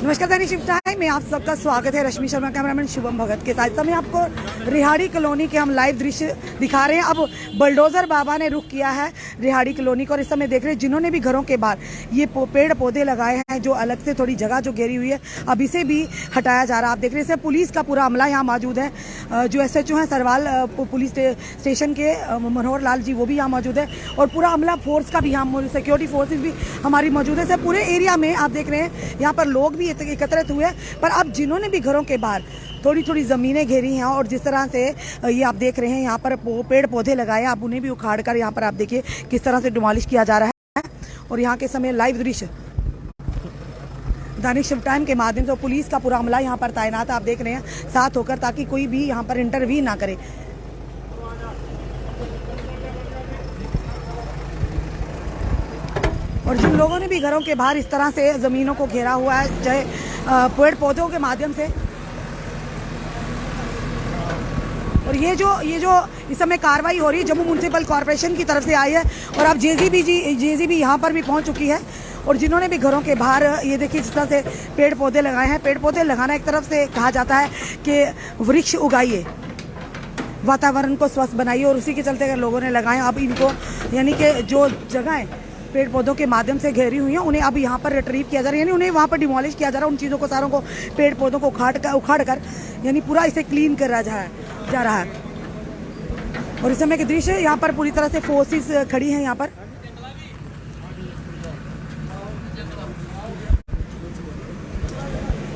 नमस्कार दैनिक shift time में आप सबका स्वागत है। रश्मि शर्मा, कैमरामैन शुभम भगत के साथ। समय आपको रिहाड़ी कॉलोनी के हम लाइव दृश्य दिखा रहे हैं। अब बलडोजर बाबा ने रुख किया है रिहाड़ी कॉलोनी को और इस समय देख रहे हैं जिन्होंने भी घरों के बाहर ये पेड़ पौधे लगाए हैं, जो अलग से थोड़ी जगह जो घेरी हुई है, अब इसे भी हटाया जा रहा है। आप देख रहे हैं पुलिस का पूरा अमला यहाँ मौजूद है। जो SHO है सरवाल पुलिस स्टेशन के मनोहर लाल जी, वो भी यहाँ मौजूद है और पूरा अमला फोर्स का भी यहाँ मौजूद, सिक्योरिटी फोर्सेज भी हमारी मौजूद है। पूरे एरिया में आप देख रहे हैं यहाँ पर लोग भी एकत्रित हुए, पर अब जिन्होंने भी घरों के बाहर थोड़ी थोड़ी ज़मीनें घेरी हैं और जिस तरह से ये आप देख रहे हैं यहाँ पर पेड़ पौधे लगाए, आप उन्हें भी उखाड़ कर यहाँ पर आप देखिए किस तरह से डिमोलिश किया जा रहा है। और यहाँ के समय लाइव दृश्य दैनिक शिफ्ट टाइम के माध्यम से पुलिस का पूरा अमला यहाँ पर तैनात आप देख रहे हैं साथ होकर, ताकि कोई भी यहाँ पर इंटरव्यू ना करे। और जिन लोगों ने भी घरों के बाहर इस तरह से ज़मीनों को घेरा हुआ है, चाहे पेड़ पौधों के माध्यम से, और ये जो इस समय कार्रवाई हो रही है जम्मू म्यूनसिपल कॉरपोरेशन की तरफ से आई है और अब JCB यहाँ पर भी पहुँच चुकी है। और जिन्होंने भी घरों के बाहर ये देखिए जिस तरह से पेड़ पौधे लगाए हैं, पेड़ पौधे लगाना एक तरफ से कहा जाता है कि वृक्ष उगाइए, वातावरण को स्वस्थ बनाइए, और उसी के चलते अगर लोगों ने लगाए, अब इनको यानी कि जो जगहें पेड़ पौधों के माध्यम से घेरी हुई हैं उन्हें अब यहाँ पर रिट्रीव किया जा रहा है, यानी उन्हें वहाँ पर डिमोलिश किया जा रहा है। उन चीज़ों को सारों को पेड़ पौधों को उखाड़ कर यानी पूरा इसे क्लीन करा जा रहा है। और इस समय के दृश्य यहाँ पर पूरी तरह से फोर्सेस खड़ी हैं यहाँ पर।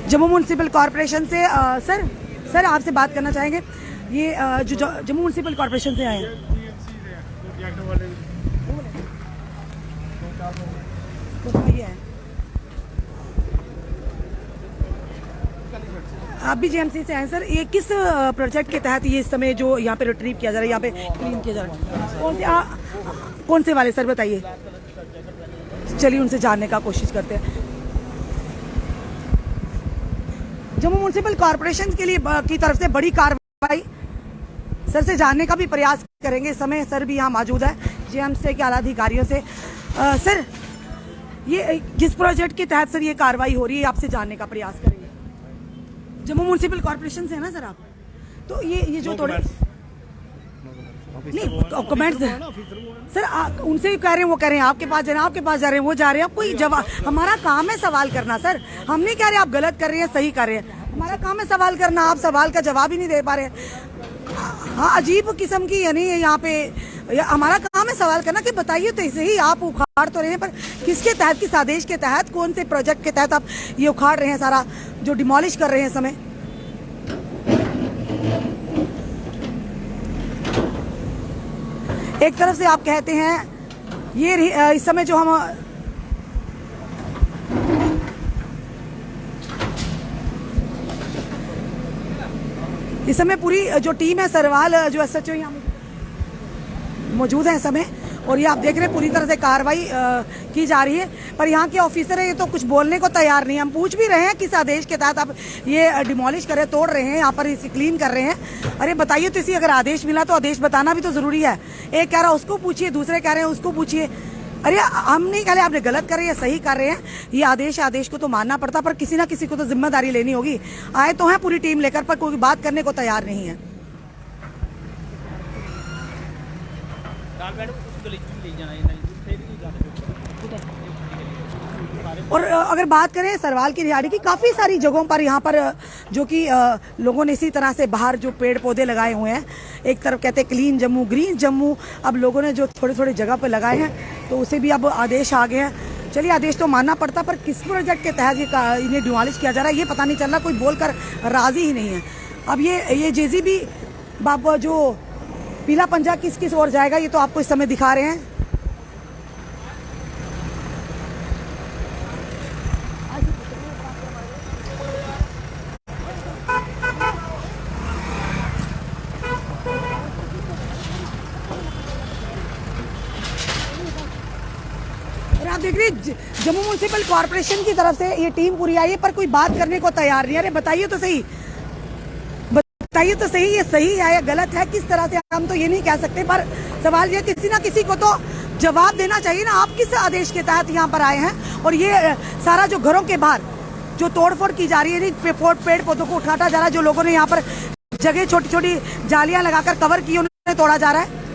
जम्मू म्यूनसिपल कॉरपोरेशन से सर आपसे बात करना चाहेंगे। ये जो जम्मू म्यूनसिपल कॉरपोरेशन से आए हैं, आप भी JMC से हैं सर। ये किस प्रोजेक्ट के तहत ये इस समय जो यहाँ पे रिट्रीव किया जा रहा है, यहाँ पे क्लीन किया जा रहा है, कौन से वाले सर बताइए। चलिए उनसे जानने का कोशिश करते हैं। जम्मू म्यूनसिपल कॉरपोरेशन के लिए की तरफ से बड़ी कार्रवाई सर से जानने का भी प्रयास करेंगे। इस समय सर भी यहाँ मौजूद है JMC के आला अधिकारियों से। सर ये जिस प्रोजेक्ट के तहत सर ये कार्रवाई हो रही है, आपसे जानने का प्रयास करेंगे। जम्मू म्यूनसिपल कॉरपोरेशन से है ना सर आप, तो ये जो थोड़े नहीं कमेंट्स सर उनसे भी कह रहे हैं, वो कह रहे हैं आपके पास जा रहे हैं, आपके पास जा रहे हैं, वो जा रहे हैं। कोई जवाब, हमारा काम है सवाल करना सर। हम नहीं कह रहे आप गलत कर रहे हैं सही कर रहे हैं, हमारा काम है सवाल करना। आप सवाल का जवाब ही नहीं दे पा रहे। हाँ, अजीब किस्म की यानी यहाँ पे हमारा काम है सवाल करना कि बताइए तो ऐसे ही आप उखाड़ तो रहे हैं, पर किसके तहत, किस आदेश के तहत, कौन से प्रोजेक्ट के तहत आप ये उखाड़ रहे हैं, सारा जो डिमोलिश कर रहे हैं समय। एक तरफ से आप कहते हैं ये इस समय जो हम इस समय पूरी जो टीम है सरवाल जो SHO यहाँ मौजूद है इस समय, और ये आप देख रहे हैं पूरी तरह से कार्रवाई की जा रही है। पर यहाँ के ऑफिसर है ये तो कुछ बोलने को तैयार नहीं है। हम पूछ भी रहे हैं किस आदेश के तहत आप ये डिमोलिश कर रहे हैं, तोड़ रहे हैं, यहाँ पर इसे क्लीन कर रहे हैं। अरे बताइए तो, इसी अगर आदेश मिला तो आदेश बताना भी तो जरूरी है। एक कह रहा है उसको पूछिए, दूसरे कह रहे हैं उसको पूछिए। अरे हम नहीं कह रहे आपने गलत कर रहे हैं सही कर रहे हैं, ये आदेश को तो मानना पड़ता, पर किसी ना किसी को तो जिम्मेदारी लेनी होगी। आए तो हैं पूरी टीम लेकर, पर कोई बात करने को तैयार नहीं है। और अगर बात करें सरवाल की रिहाड़ी की, काफ़ी सारी जगहों पर यहाँ पर जो कि लोगों ने इसी तरह से बाहर जो पेड़ पौधे लगाए हुए हैं, एक तरफ कहते हैं क्लीन जम्मू, ग्रीन जम्मू, अब लोगों ने जो थोड़े थोड़े जगह पर लगाए हैं तो उसे भी अब आदेश आ गए हैं। चलिए आदेश तो मानना पड़ता, पर किस प्रोजेक्ट के तहत ये इन्हें डिमोलिश किया जा रहा है ये पता नहीं चल रहा, कोई बोलकर राजी ही नहीं है। अब ये JCB बाबा जो पीला पंजा किस ओर जाएगा ये तो आपको इस समय दिखा रहे हैं। आप देख रहे जम्मू म्यूनसिपल कॉरपोरेशन की तरफ से ये टीम पूरी आई है, पर कोई बात करने को तैयार नहीं है। अरे बताइए तो सही, बताइए तो सही, ये सही है या गलत है, किस तरह से हम तो ये नहीं कह सकते, पर सवाल ये किसी ना किसी को तो जवाब देना चाहिए ना। आप किस आदेश के तहत यहाँ पर आए हैं और ये सारा जो घरों के बाहर जो तोड़फोड़ की जा रही है, पेड़ पौधों को उठाता जा रहा है, जो लोगों ने यहाँ पर जगह छोटी छोटी जालियां लगाकर कवर की उन्हें तोड़ा जा रहा है।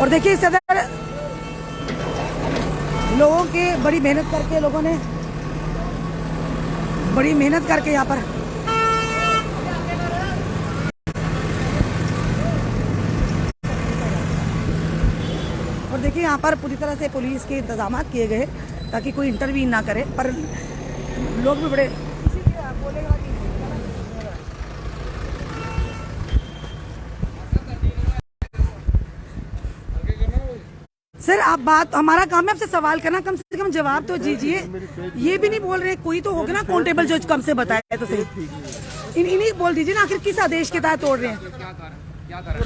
और देखिए इस अंदर लोगों के बड़ी मेहनत करके, लोगों ने बड़ी मेहनत करके यहाँ पर और देखिए यहाँ पर पूरी तरह से पुलिस के इंतजाम किए गए ताकि कोई इंटरवीन ना करे, पर लोग भी बड़े बोलेगा कि सर आप बात, हमारा काम है आपसे सवाल करना, कम से कम जवाब तो दीजिए। ये भी नहीं बोल रहे, कोई तो होगा ना काउंटेबल जो कम से बताया तो सही। इन्हीं बोल दीजिए ना, आखिर किस आदेश के तहत तोड़ रहे हैं।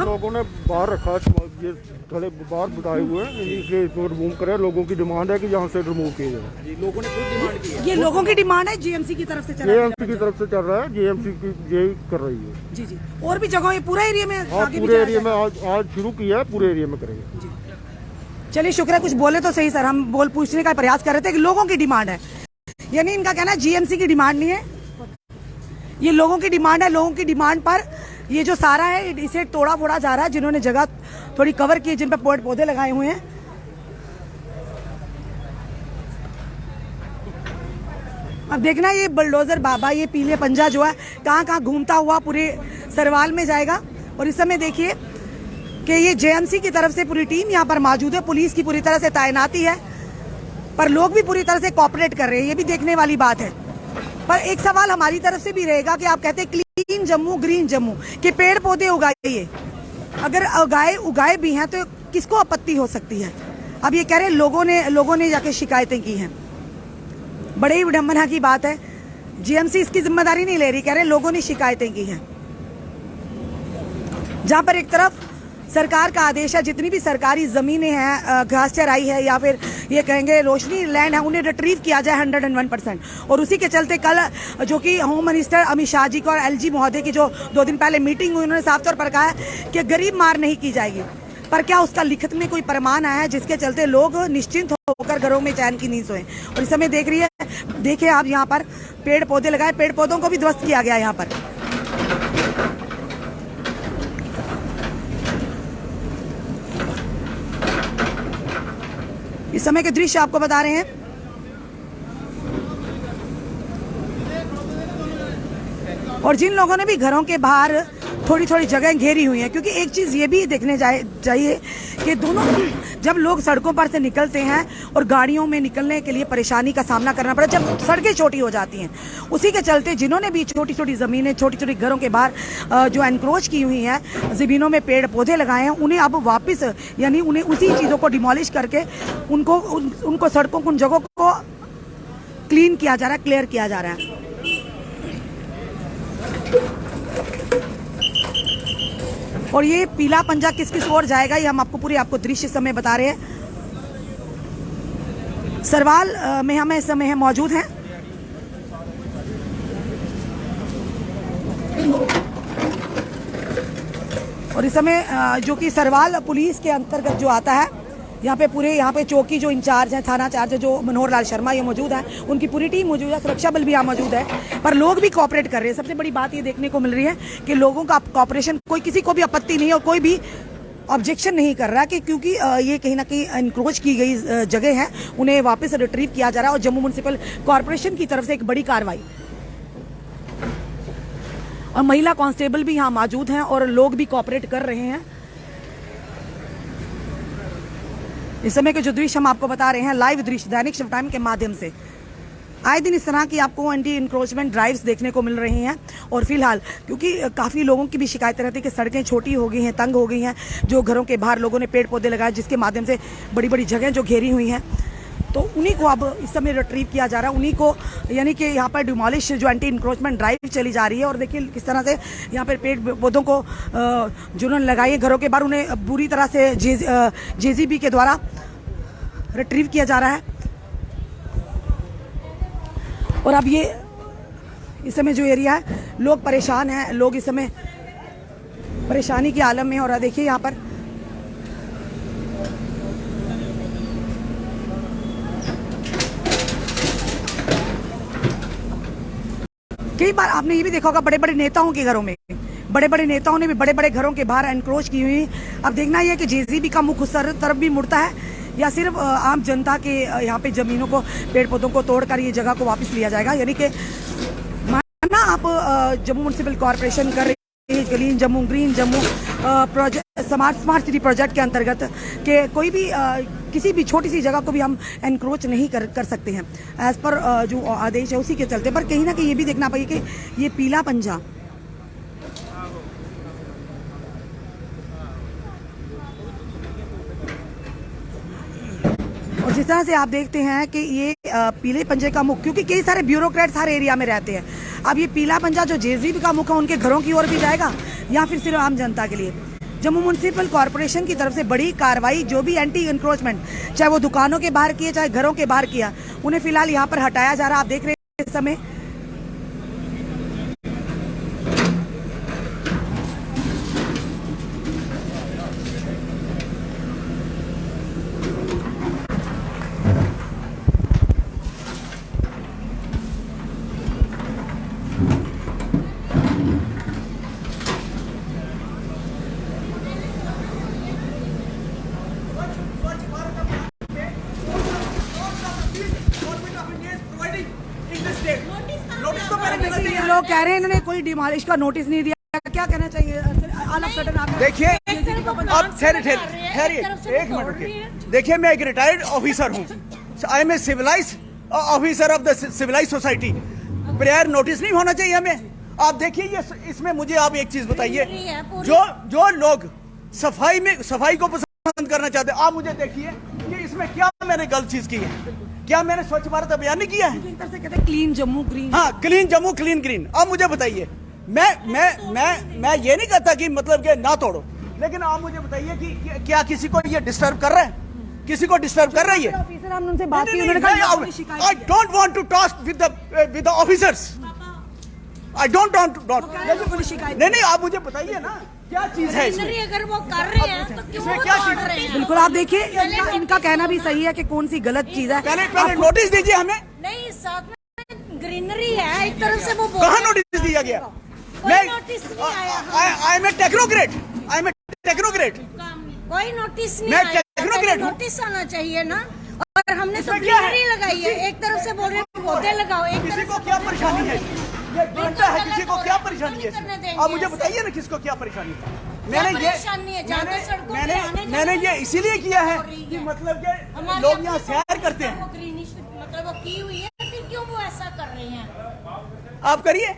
लोगों ने बाहर रखा, ये थोड़े बाहर बिठाए हुए हैं, इसलिए इसको रिमूव करें। लोगों की डिमांड है कि यहाँ से रिमूव किया जाए। लोगों ने खुद डिमांड की है। ये लोगों की डिमांड है, जीएमसी की तरफ से चल रहा है। जेएमसी की तरफ से चल रहा है, जेएमसी की यही कर रही है। जी जी, और भी जगह, ये पूरा एरिया में हाँ, पूरे एरिया में आज शुरू किया है, पूरे एरिया में करेंगे। चलिए शुक्र है, कुछ बोले तो सही सर। हम पूछने का प्रयास कर रहे थे कि लोगों की डिमांड है, यानी इनका कहना है जीएमसी की डिमांड नहीं है, ये लोगों की डिमांड है। लोगों की डिमांड पर ये जो सारा है इसे तोड़ा फोड़ा जा रहा है, जिन्होंने जगह थोड़ी कवर की, जिन पर पेड़ पौधे लगाए हुए हैं। अब देखना ये बुलडोजर बाबा, ये पीले पंजा जो है कहाँ कहाँ घूमता हुआ पूरे सरवाल में जाएगा। और इस समय देखिए कि ये जेएमसी की तरफ से पूरी टीम यहाँ पर मौजूद है, पुलिस की पूरी तरह से तैनाती है, पर लोग भी पूरी तरह से कोऑपरेट कर रहे हैं, ये भी देखने वाली बात है। पर एक सवाल हमारी तरफ से भी रहेगा कि आप कहते हैं क्लीन जम्मू, ग्रीन जम्मू, कि पेड़ पौधे उगाइए, अगर उगाए भी हैं तो किसको आपत्ति हो सकती है। अब ये कह रहे हैं लोगों ने जाके शिकायतें की हैं, बड़े ही विडंबना की बात है। जीएमसी इसकी जिम्मेदारी नहीं ले रही, कह रहे हैं लोगों ने शिकायतें की हैं। जहां पर एक तरफ सरकार का आदेश है, जितनी भी सरकारी जमीनें हैं, घास चराई है या फिर ये कहेंगे रोशनी लैंड है, उन्हें रिट्रीव किया जाए 101%। और उसी के चलते कल जो कि होम मिनिस्टर अमित शाह जी को और एलजी महोदय की जो 2 दिन पहले मीटिंग हुई, उन्होंने साफ तौर पर कहा है कि गरीब मार नहीं की जाएगी। पर क्या उसका लिखित में कोई प्रमाण आया है जिसके चलते लोग निश्चिंत होकर घरों में चैन की नींद सोएं। और इस समय देखिए आप यहाँ पर पेड़ पौधे लगाए, पेड़ पौधों को भी ध्वस्त किया गया यहाँ पर। इस समय के दृश्य आपको बता रहे हैं। और जिन लोगों ने भी घरों के बाहर थोड़ी थोड़ी जगह घेरी हुई है, क्योंकि एक चीज ये भी देखने चाहिए कि दोनों जब लोग सड़कों पर से निकलते हैं और गाड़ियों में निकलने के लिए परेशानी का सामना करना पड़ा, जब सड़कें छोटी हो जाती हैं, उसी के चलते जिन्होंने भी छोटी छोटी जमीनें, छोटी छोटी घरों के बाहर जो एनक्रोच की हुई हैं, जमीनों में पेड़ पौधे लगाए हैं, उन्हें अब वापस, यानी उन्हें उसी चीज़ों को डिमोलिश करके उनको सड़कों को, उन जगहों को क्लीन किया जा रहा है, क्लियर किया जा रहा है। और ये पीला पंजा किस किस ओर जाएगा, ये हम आपको दृश्य समय बता रहे हैं। सरवाल में हम इस समय मौजूद हैं। और इस समय जो कि सरवाल पुलिस के अंतर्गत जो आता है, यहाँ पे चौकी जो इंचार्ज है, थाना चार्ज है जो मनोहर लाल शर्मा, ये मौजूद है, उनकी पूरी टीम मौजूद है, सुरक्षा बल भी यहाँ मौजूद है, पर लोग भी कोऑपरेट कर रहे हैं। सबसे बड़ी बात ये देखने को मिल रही है कि लोगों का कोऑपरेशन, कोई किसी को भी आपत्ति नहीं है और कोई भी ऑब्जेक्शन नहीं कर रहा, कि क्योंकि ये कहीं ना कहीं एनक्रोच की गई जगह है, उन्हें वापस रिट्रीव किया जा रहा है। और जम्मू म्युनिसिपल कॉरपोरेशन की तरफ से एक बड़ी कार्रवाई, और महिला कांस्टेबल भी यहाँ मौजूद हैं और लोग भी कोऑपरेट कर रहे हैं। इस समय के जो दृश्य हम आपको बता रहे हैं, लाइव दृश्य दैनिक शिव टाइम के माध्यम से, आए दिन इस तरह की आपको एंटी इंक्रोचमेंट ड्राइव्स देखने को मिल रही हैं। और फिलहाल क्योंकि काफ़ी लोगों की भी शिकायतें रहती है कि सड़कें छोटी हो गई हैं, तंग हो गई हैं, जो घरों के बाहर लोगों ने पेड़ पौधे लगाए, जिसके माध्यम से बड़ी बड़ी जगह जो घेरी हुई हैं, तो उन्हीं को अब इस समय रिट्रीव किया जा रहा है, उन्हीं को, यानी कि यहाँ पर डिमोलिश जो एंटी इंक्रोचमेंट ड्राइव चली जा रही है। और देखिए किस तरह से यहाँ पर पेड़ पौधों को जिन्होंने लगाई है घरों के बाहर, उन्हें बुरी तरह से JCB के द्वारा रिट्रीव किया जा रहा है। और अब ये इस समय जो एरिया है, लोग परेशान हैं, लोग इस समय परेशानी के आलम में। और देखिए यहाँ पर कई बार आपने ये भी देखा होगा, बड़े बड़े नेताओं के घरों में, बड़े बड़े नेताओं ने भी बड़े बड़े घरों के बाहर एनक्रोच की हुई। अब देखना यह है कि JCB का मुख उस तरफ भी मुड़ता है या सिर्फ आम जनता के यहाँ पे जमीनों को, पेड़ पौधों को तोड़कर ये जगह को वापस लिया जाएगा। यानी कि माना आप जम्मू म्युनिसिपल कॉरपोरेशन कर रही है clean Jammu, green Jammu project, smart city project के अंतर्गत के कोई भी किसी भी छोटी सी जगह को भी हम एनक्रोच नहीं कर सकते हैं एज पर जो आदेश है उसी के चलते। पर कहीं ना कहीं ये भी देखना पाइए कि ये पीला पंजा और जिस तरह से आप देखते हैं कि ये पीले पंजे का मुख, क्योंकि कई सारे ब्यूरोक्रेट्स हर एरिया में रहते हैं, अब ये पीला पंजा जो JCB का मुख है उनके घरों की ओर भी जाएगा या फिर सिर्फ आम जनता के लिए। जम्मू म्युनिसिपल कॉरपोरेशन की तरफ से बड़ी कार्रवाई, जो भी एंटी इंक्रोचमेंट, चाहे वो दुकानों के बाहर किए चाहे घरों के बाहर किया, उन्हें फिलहाल यहाँ पर हटाया जा रहा है। आप देख रहे हैं इस समय लोग कह रहे हैं इन्होंने कोई डिमोलिश का नोटिस नहीं दिया, क्या कहना चाहिए? देखिए अब ठहरिए एक मिनट रुकिए। देखिए मैं एक रिटायर्ड ऑफिसर हूँ, I am a civilised officer of the civilised society. Prior notice नहीं होना चाहिए हमें। आप देखिए ये इसमें मुझे आप एक चीज बताइए, जो लोग सफाई को पसंद करना चाहते हैं, आप मुझे देखिए कि इसमें क्या मैंने गलत चीज की है? क्या मैंने स्वच्छ भारत अभियान नहीं किया है? कहते हैं क्लीन जम्मू ग्रीन, हाँ क्लीन जम्मू क्लीन ग्रीन। अब मुझे बताइए, मैं ये नहीं कहता कि मतलब कि ना तोड़ो, लेकिन आप मुझे बताइए कि क्या किसी को ये डिस्टर्ब कर रहा है? किसी को डिस्टर्ब कर रही है? ऑफिसर हमने उनसे बात की, उन्होंने कहा I don't want to talk with the officers, I don't want to. नहीं आप मुझे बताइए ना क्या चीज है इसमें? अगर वो कर रहे हैं तो क्यों वो तोड़ रहे हैं? बिल्कुल आप देखिए इनका कहना भी सही है कि कौन सी गलत चीज है। पहले नोटिस दीजिए हमें। नहीं, साथ में ग्रीनरी है, एक तरफ से वो कहाँ नोटिस दिया गया? कोई नोटिस नहीं आया। आई एम ए टेक्नोक्रेट, कोई नोटिस नहीं मैं आया। टेक्नोक्रेट हूँ। नोटिस आना चाहिए ना। और हमने तो ग्रीनरी लगाई है, एक तरफ से बोल रहे हैं पौधे लगाओ, एक किसी तरफ को से क्या परेशानी है? ये देखता है किसी को क्या परेशानी है? करने देंगे अब मुझे ऐसे। बताइए ना किसको क्या परेशानी है? मैंने ये इसीलिए किया है कि मतलब कि लोग यहाँ सैर करते हैं। ग्रीनिश मतलब वो की हुई है, फिर क्यों वो ऐसा कर रहे हैं? आप करिए।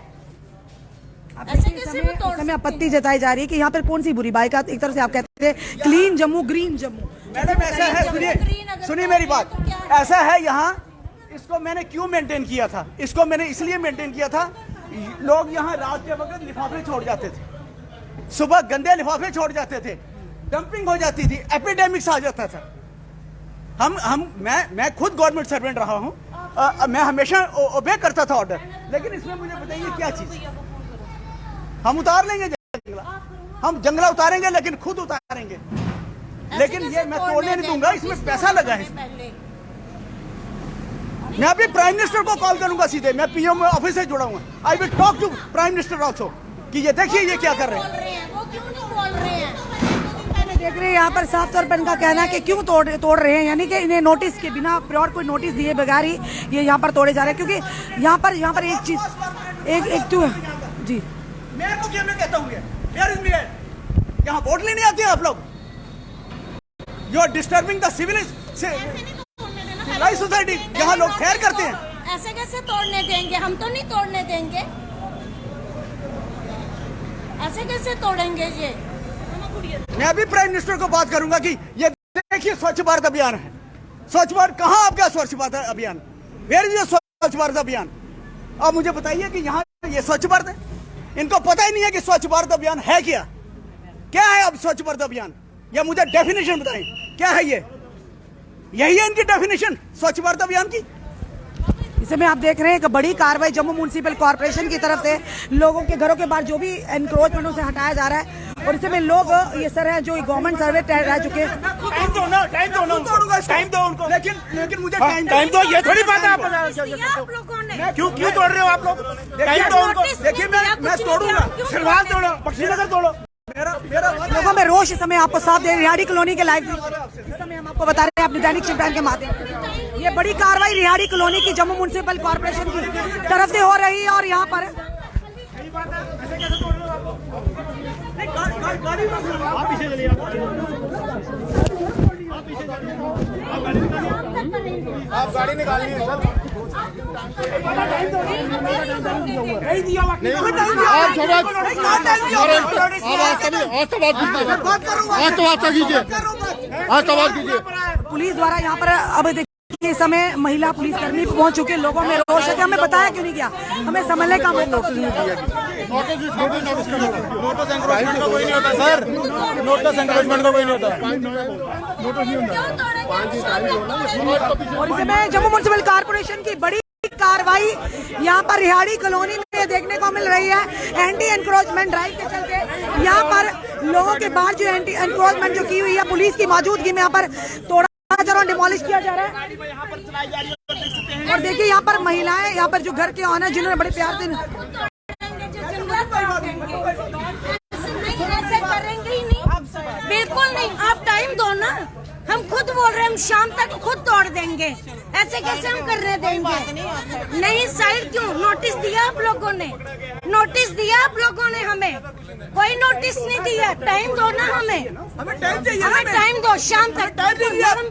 ऐसे कैसे वो तोड़ समय आपत्ति जताई जा रही है कि यहाँ पर कौन सी बुरी बात? एक तरफ से आप कहते थे clean Jammu green Jammu. Madam ऐसा है, सुनिए मेरी बात, ऐसा है यहाँ इसको मैंने क्यों मेंटेन किया था? इसको मैंने इसलिए मेंटेन किया था, लोग यहाँ रात के वक्त लिफाफे छोड़ जाते थे, सुबह गंदे लिफाफे छोड़ जाते थे, डंपिंग हो जाती थी, एपिडेमिक्स आ जाता था। मैं खुद गवर्नमेंट सर्वेंट रहा हूँ, मैं हमेशा ओबे करता था ऑर्डर, लेकिन इसमें मुझे बताइए क्या चीज? हम उतार लेंगे जंगला, हम जंगला उतारेंगे लेकिन खुद उतारेंगे, लेकिन ये मैं तोड़ने नहीं दूंगा, इसमें पैसा लगा है। मैं अभी प्राइम मिनिस्टर को कॉल करूंगा सीधे, मैं पीएम ऑफिस से जुड़ा हूँ। I will talk to prime minister also कि ये देखिए ये क्या कर रहे हैं। वो क्यों नहीं बोल रहे हैं? देख रहे हैं यहाँ पर साफ तौर पर इनका कहना है कि क्यों तोड़ रहे हैं, यानी कि इन्हें नोटिस के बिना, प्योर कोई नोटिस दिए बगैर ही ये यहाँ पर तोड़े जा रहे हैं। क्योंकि यहाँ पर एक चीज एक तो जी मेयर को क्या मैं कहता हूँ, मेयर यहाँ वोट लेने आते हैं आप लोग? You are disturbing the civilised society, यहाँ लोग सैर करते हैं। ऐसे कैसे तोड़ने देंगे? हम तो नहीं तोड़ने देंगे। ऐसे कैसे तोड़ेंगे ये? मैं अभी प्राइम मिनिस्टर को बात करूंगा कि ये देखिए स्वच्छ भारत अभियान है, स्वच्छ भारत कहाँ आपका स्वच्छ भारत अभियान? वेयर इज स्वच्छ भारत अभियान? अब मुझे बताइए कि यहाँ ये स्वच्छ भारत है? इनको पता ही नहीं है कि स्वच्छ भारत अभियान है क्या? क्या है अब स्वच्छ भारत अभियान? या मुझे डेफिनेशन बताएं, क्या है ये? यही है इनकी डेफिनेशन स्वच्छ भारत अभियान की? इसमें आप देख रहे हैं एक बड़ी कार्रवाई जम्मू म्युनिसिपल कॉर्पोरेशन की तरफ से लोगों के घरों के बाहर जो भी एनक्रोचमेंट से हटाया जा रहा है। और इसमें लोग ये सर है जो गवर्नमेंट सर्वे रह चुके हैं। टाइम दो ना, टाइम दो उनको। लेकिन मुझे टाइम दो। ये थोड़ी बात है आप लोगों ने क्यों तोड़ रहे हो आप लोग? टाइम दो उनको। देखिए मैं तोड़ूंगा, सिलवाल तोड़ो, बख्शीनगर तोड़ो। मेरा लोगों में रोष इस समय आपको साफ दे रिहाड़ी कॉलोनी के लाइव इस समय हम आपको बता रहे हैं अपने दैनिक शिवटाइम के माध्यम से। ये बड़ी कार्रवाई रिहाड़ी कॉलोनी की जम्मू म्युनिसिपल कॉर्पोरेशन की तरफ से हो रही है। और यहाँ पर आप गाड़ी निकालिए सर। आज सवाल कीजिए। पुलिस द्वारा यहाँ पर अब देखिए इस समय महिला पुलिसकर्मी पहुंच चुके, लोगों में रोष है कि हमें बताया क्यों नहीं किया, हमें समझने का मौका नोटिस एंक्रोचमेंट का कोई नहीं होता सर, नोटिस एंक्रोचमेंट का कोई नहीं होता। और इसमें जम्मू म्युनिसिपल कॉर्पोरेशन की बड़ी कार्रवाई यहाँ पर रिहाड़ी कॉलोनी में देखने को मिल रही है। एंटी एनक्रोचमेंट ड्राइव के चलते यहाँ पर लोगों के बाहर जो एंटी एनक्रोचमेंट जो की हुई है पुलिस की मौजूदगी में यहाँ पर तोड़ा जा रहा है, डिमोलिश किया जा रहा है। और देखिए यहाँ पर महिलाएं, यहाँ पर जो घर के ऑनर जिन्होंने बड़े प्यार से ऐसे करेंगे ही नहीं, बिल्कुल नहीं। आप टाइम दो ना, हम खुद बोल रहे हैं हम शाम तक खुद तोड़ देंगे। ऐसे कैसे हम करने देंगे? नहीं साइड क्यों? नोटिस दिया आप लोगों ने, नोटिस दिया आप लोगों ने, हमें कोई नोटिस नहीं दिया। टाइम दो ना हमें टाइम चाहिए, हमें टाइम दो शाम तक।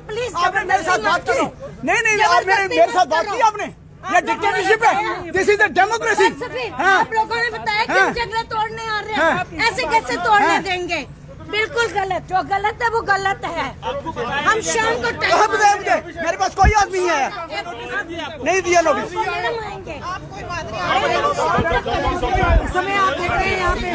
प्लीज आपने मेरे साथ बात की? नहीं आप मेरे साथ बात की आपने? ये डिक्टेटरशिप है, दिस इज द डेमोक्रेसी। आप लोगों ने बताया कि हम जगह तोड़ने आ रहे हैं, ऐसे कैसे तोड़ने देंगे? बिल्कुल गलत, जो गलत है वो गलत है। हम शाम को मुझे मेरे पास कोई आदमी है नहीं दिया नोटिस। इस समय आप देख रहे हैं यहाँ पे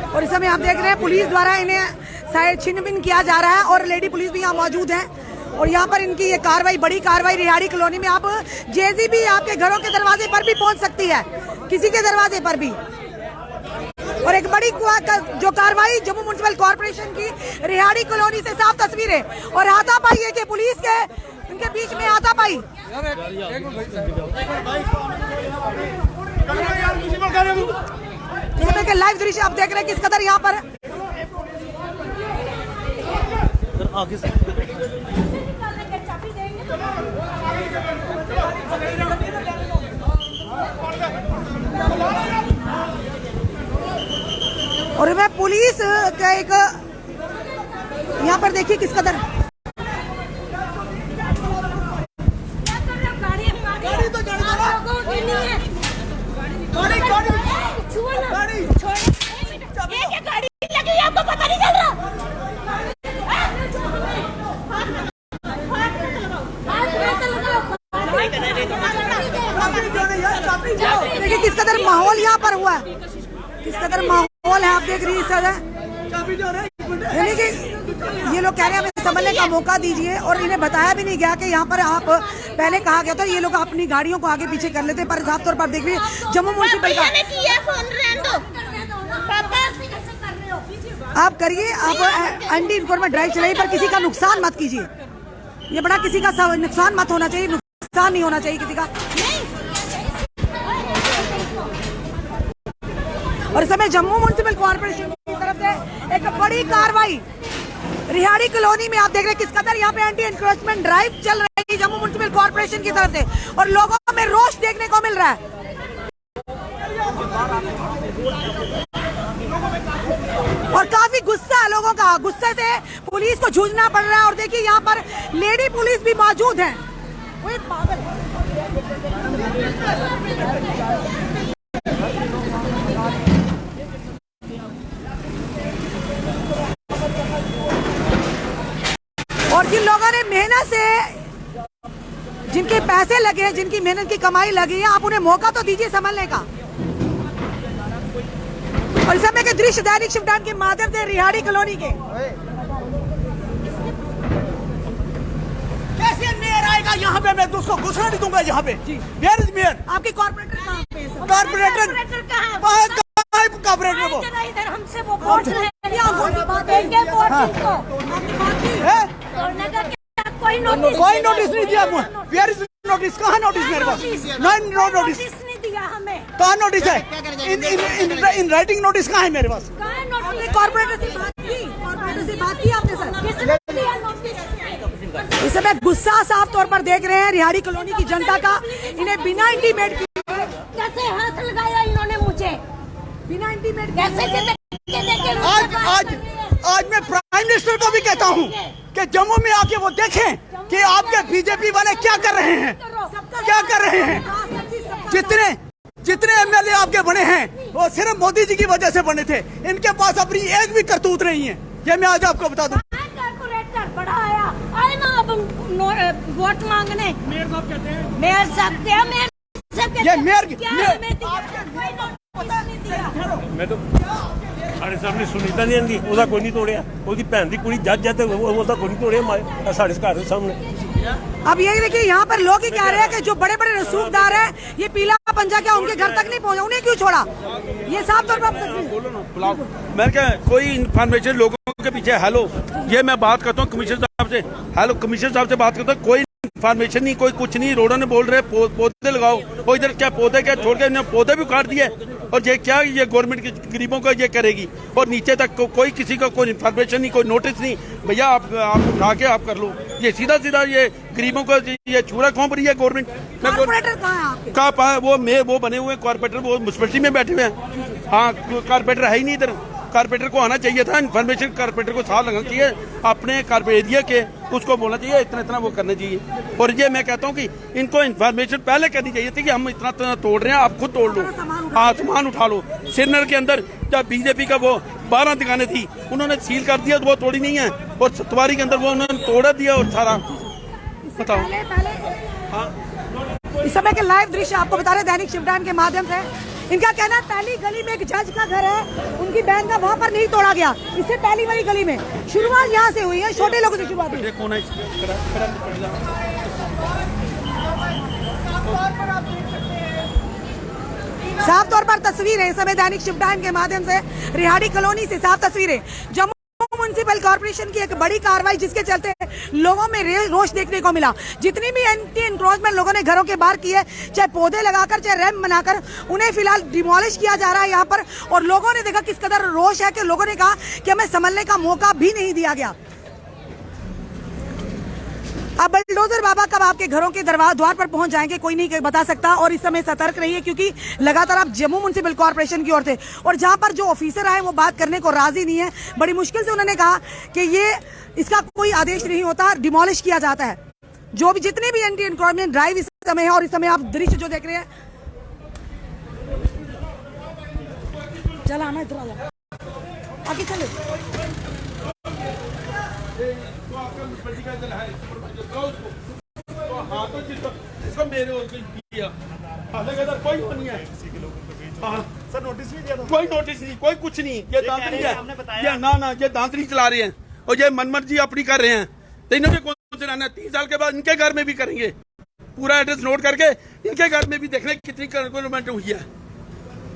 और इस समय आप देख रहे हैं पुलिस द्वारा इन्हें शायद छिन-भिन किया जा रहा है और लेडी पुलिस भी यहाँ मौजूद है। और यहाँ पर इनकी ये कार्रवाई, बड़ी कार्रवाई रिहाड़ी कॉलोनी में। आप जेसीबी आपके घरों के दरवाजे पर भी पहुँच सकती है, किसी के दरवाजे पर भी। और एक बड़ी जो कार्रवाई जम्मू म्युनिसिपल कॉर्पोरेशन की रिहाड़ी कॉलोनी से साफ तस्वीर है। और हाथापाई है कि पुलिस के इनके बीच में हाथापाई। के लाइव दृश्य आप देख रहे हैं किस कदर यहाँ पर और मैं पुलिस का एक यहाँ पर देखिए किस कदर आपको पता नहीं चल रहा? देखिए किस कदर माहौल यहाँ पर हुआ है, किस कदर माहौल है आप देख रही है। यानी कि ये लोग कह रहे हैं हमें समझने का मौका दीजिए। और इन्हें बताया भी नहीं गया कि यहाँ पर आप पहले कहा गया था ये लोग अपनी गाड़ियों को आगे पीछे कर लेते। पर साफ तौर पर देख रही है जम्मू म्युनिसिपल आप करिए, आप एंटी इन्फॉर्मेट ड्राइव चलाइए पर किसी का नुकसान मत कीजिए। ये बड़ा किसी का नुकसान मत होना चाहिए, नुकसान नहीं होना चाहिए किसी का। और इस समय जम्मू म्युनिसिपल कॉर्पोरेशन की तरफ से एक बड़ी कार्रवाई रिहाड़ी कॉलोनी में आप देख रहे हैं किस कदर यहाँ पे एंटी एनक्रोचमेंट ड्राइव चल रही है जम्मू म्युनिसिपल कॉर्पोरेशन की तरफ से। और लोगों में रोष देखने को मिल रहा है और काफी गुस्सा है लोगों का, गुस्से से पुलिस को जूझना पड़ रहा है। और देखिए यहाँ पर लेडी पुलिस भी मौजूद है। वो एक पागल पैसे लगे हैं, जिनकी मेहनत की कमाई लगी है, आप उन्हें मौका तो दीजिए संभलने का। और इस समय के दृश्य दैनिक शिव टाइम के माध्यम से रिहाड़ी कॉलोनी के। कैसे मेयर आएगा यहाँ पे? मैं तो उसको घुसना नहीं दूंगा यहाँ पे। Where is mayor? आपकी कॉर्पोरेटर कहाँ पे है? कॉर्पोरेटर कॉर्पोरेटर वो इधर हमसे वो वोट देंगे वोट इनको। है? कोई नोटिस नहीं दिया। Where is notice? कहाँ नोटिस मेरे पास? नो नोटिस नहीं दिया हमें। कहाँ नोटिस है? इन राइटिंग नोटिस कहाँ है मेरे पास? कहाँ नोटिस? कॉर्पोरेटर से बात की? कॉर्पोरेटर से बात की आपने सर? किसने दिया नोटिस? इस समय गुस्सा साफ तौर पर देख रहे हैं रिहाड़ी कॉलोनी की जनता का। इन्हें बिना इंटीमेट किए, कैसे हाथ लगाया इन्होंने मुझे? बिना इंटीमेट कैसे आज मैं प्राइम मिनिस्टर को भी कहता हूँ कि जम्मू में आके वो देखें कि आपके बीजेपी वाले क्या कर रहे हैं, क्या कर रहे हैं। जितने एमएलए आपके बने हैं वो सिर्फ मोदी जी की वजह से बने थे। इनके पास अपनी एक भी करतूत नहीं है, ये मैं आज आपको बता दूं। कॉर्पोरेटर बड़ा आए ना अब वोट मांगने। मेयर साहब कहते हैं, मेयर साहब क्या? मेयर साहब कहते ये मेयर मैं तो साढ़े सामने सुनीता नहीं आती, ਉਹਦਾ ਕੋਈ नहीं तोड़िया। ਉਹਦੀ ਭੈਣ ਦੀ ਕੁੜੀ जज है तो ਉਹਦਾ ਕੋਈ नहीं तोड़िया साढ़े घर के सामने। अब ये देखिए यहाँ पर लोग ही कह रहे हैं कि जो बड़े बड़े रसूखदार हैं, ये पीला पंजा क्या उनके घर तक नहीं पहुँचा, उन्हें क्यों छोड़ा? ये साफ तौर पर मैं क्या कोई इन्फॉर्मेशन लोगों के पीछे। हेलो, ये मैं बात करता हूँ कमिश्नर साहब से। हेलो, कमिश्नर साहब से बात करता हूँ। कोई इन्फॉर्मेशन नहीं, कोई कुछ नहीं। रोडों ने बोल रहे पौधे लगाओ, वो इधर क्या पौधे क्या छोड़ के इन्होंने पौधे भी काट दिए। और ये क्या ये गवर्नमेंट के गरीबों का ये करेगी? और नीचे तक कोई किसी का कोई इन्फॉर्मेशन नहीं, कोई नोटिस नहीं। भैया आप उठा के आप कर लो। ये सीधा सीधा ये गरीबों को ये छुरा खोप रही है गवर्नमेंट। कॉर्पोरेटर कहाँ है आपके? कहाँ पाए वो बने हुए कॉर्पोरेटर, वो म्युनिसिपैलिटी में बैठे हुए हैं। हाँ, कॉर्पोरेटर है ही नहीं इधर। कॉर्पोरेटर को आना चाहिए था, इन्फॉर्मेशन कॉर्पोरेटर को साथ लगना चाहिए अपने कॉर्पोरेट एरिया के, उसको बोलना चाहिए इतना इतना वो करना चाहिए। और ये मैं कहता हूँ कि इनको इन्फॉर्मेशन पहले करनी चाहिए थी कि हम इतना इतना तोड़ रहे हैं, आप खुद तोड़ लो। हाँ, सामान उठा लो। श्रीनगर के अंदर जब बीजेपी का वो 12 दुकानें थी, उन्होंने सील कर दिया, वो तोड़ी नहीं है। और सतवारी के अंदर वो उन्होंने तोड़ा दिया और सारा बताओ। इस समय के लाइव दृश्य आपको बता रहे दैनिक शिव टाइम के माध्यम से। इनका कहना है पहली गली में एक जज का घर है, उनकी बहन का वहाँ पर नहीं तोड़ा गया। इससे पहली वाली गली में शुरुआत यहाँ से हुई है, छोटे लोगों से शुरुआत हुई। साफ तौर पर तस्वीरें इस समय दैनिक शिव टाइम के माध्यम से रिहाड़ी कॉलोनी से साफ तस्वीरें। जम्मू म्युनिसिपल कॉर्पोरेशन की एक बड़ी कार्रवाई जिसके चलते लोगों में रोष देखने को मिला। जितनी भी एंटी एनक्रोचमेंट लोगों ने घरों के बाहर की है, चाहे पौधे लगाकर चाहे रैंप बनाकर, उन्हें फिलहाल डिमोलिश किया जा रहा है यहाँ पर। और लोगों ने देखा किस कदर रोष है कि लोगों ने कहा कि हमें संभलने का मौका भी नहीं दिया गया। अब बुलडोजर बाबा कब आपके घरों के द्वार पर पहुंच जाएंगे कोई नहीं बता सकता। और इस समय सतर्क रहिए क्योंकि लगातार आप जम्मू म्युनिसिपल कॉर्पोरेशन की ओर से, और जहां पर जो ऑफिसर आए वो बात करने को राजी नहीं है। बड़ी मुश्किल से उन्होंने कहा कि ये इसका कोई आदेश नहीं होता, डिमोलिश किया जाता है। जो भी जितने भी एंटी एनक्रोचमेंट ड्राइव इस समय है, और इस समय आप दृश्य जो देख रहे हैं, चला आना इधर आगे चले। सर नोटिस नहीं दिया था? कोई नोटिस नहीं, कोई कुछ नहीं। ये दांतरी है, ये ना ये दांतरी चला रहे हैं और ये मनमत जी अपनी कर रहे हैं। तो इन्होंने कौन से रहना? 30 साल के बाद इनके घर में भी करेंगे। पूरा एड्रेस नोट करके इनके घर में भी देख रहे कितनी डेवलपमेंट हुई है।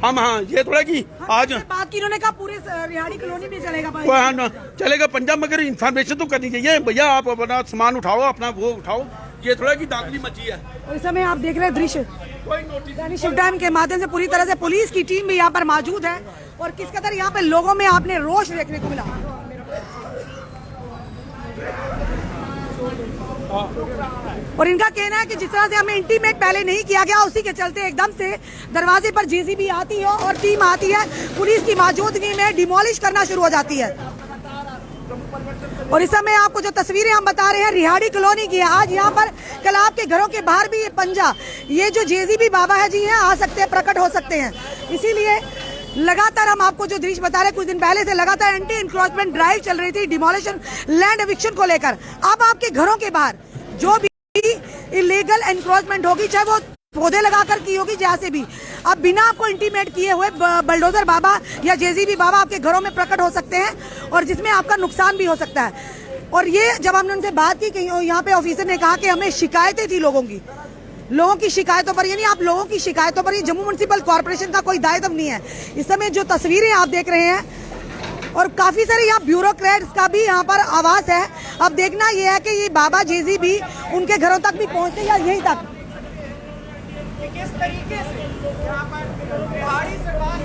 हम हाँ ये थोड़ा कि आज बात की इन्होंने कहा पूरे रिहाड़ी कॉलोनी में चलेगा। हाँ चलेगा पंजाब, मगर इन्फॉर्मेशन तो करनी चाहिए। भैया आप अपना सामान उठाओ, अपना वो उठाओ। ये थोड़ा की दांतरी मची है। और इस समय आप देख रहे हैं दृश्य दैनिक शिव टाइम के माध्यम से पूरी तरह से पुलिस की टीम भी यहाँ पर मौजूद है। और किस कदर यहाँ पे लोगों में आपने रोष देखने को मिला। और इनका कहना है कि जिस तरह से हमें इंटीमेट पहले नहीं किया गया, उसी के चलते एकदम से दरवाजे पर जेसीबी आती है और टीम आती है, पुलिस की मौजूदगी में डिमोलिश करना शुरू हो जाती है। और इस समय आपको जो तस्वीरें हम बता रहे हैं रिहाड़ी कॉलोनी की है। आज यहाँ पर कल आपके घरों के बाहर भी ये पंजा, ये जो जेसीबी बाबा है जी हैं, आ सकते हैं, प्रकट हो सकते हैं। इसीलिए लगातार हम आपको जो दृश्य बता रहे हैं, कुछ दिन पहले से लगातार एंटी एनक्रोचमेंट ड्राइव चल रही थी डिमोलिशन लैंड एविक्शन को लेकर। अब आपके घरों के बाहर जो भी इलीगल एनक्रोचमेंट होगी, चाहे वो पौधे लगाकर की होगी, जैसे भी अब बिना आपको इंटीमेट किए हुए बलडोजर बाबा या जेसीबी बाबा आपके घरों में प्रकट हो सकते हैं और जिसमें आपका नुकसान भी हो सकता है। और ये जब हमने उनसे बात की, यहाँ पे ऑफिसर ने कहा कि हमें शिकायतें थी लोगों की शिकायतों पर, यानी आप लोगों की शिकायतों पर, ये जम्मू म्युनिसिपल कॉर्पोरेशन का कोई दायित्व नहीं है। इस समय जो तस्वीरें आप देख रहे हैं और काफी सारे यहाँ ब्यूरोक्रेट्स का भी यहाँ पर आवास है। अब देखना यह है कि ये बाबा जेसीबी उनके घरों तक भी पहुंचते या यहीं तक। किस तरीके से यहाँ पर बिहारी सरकार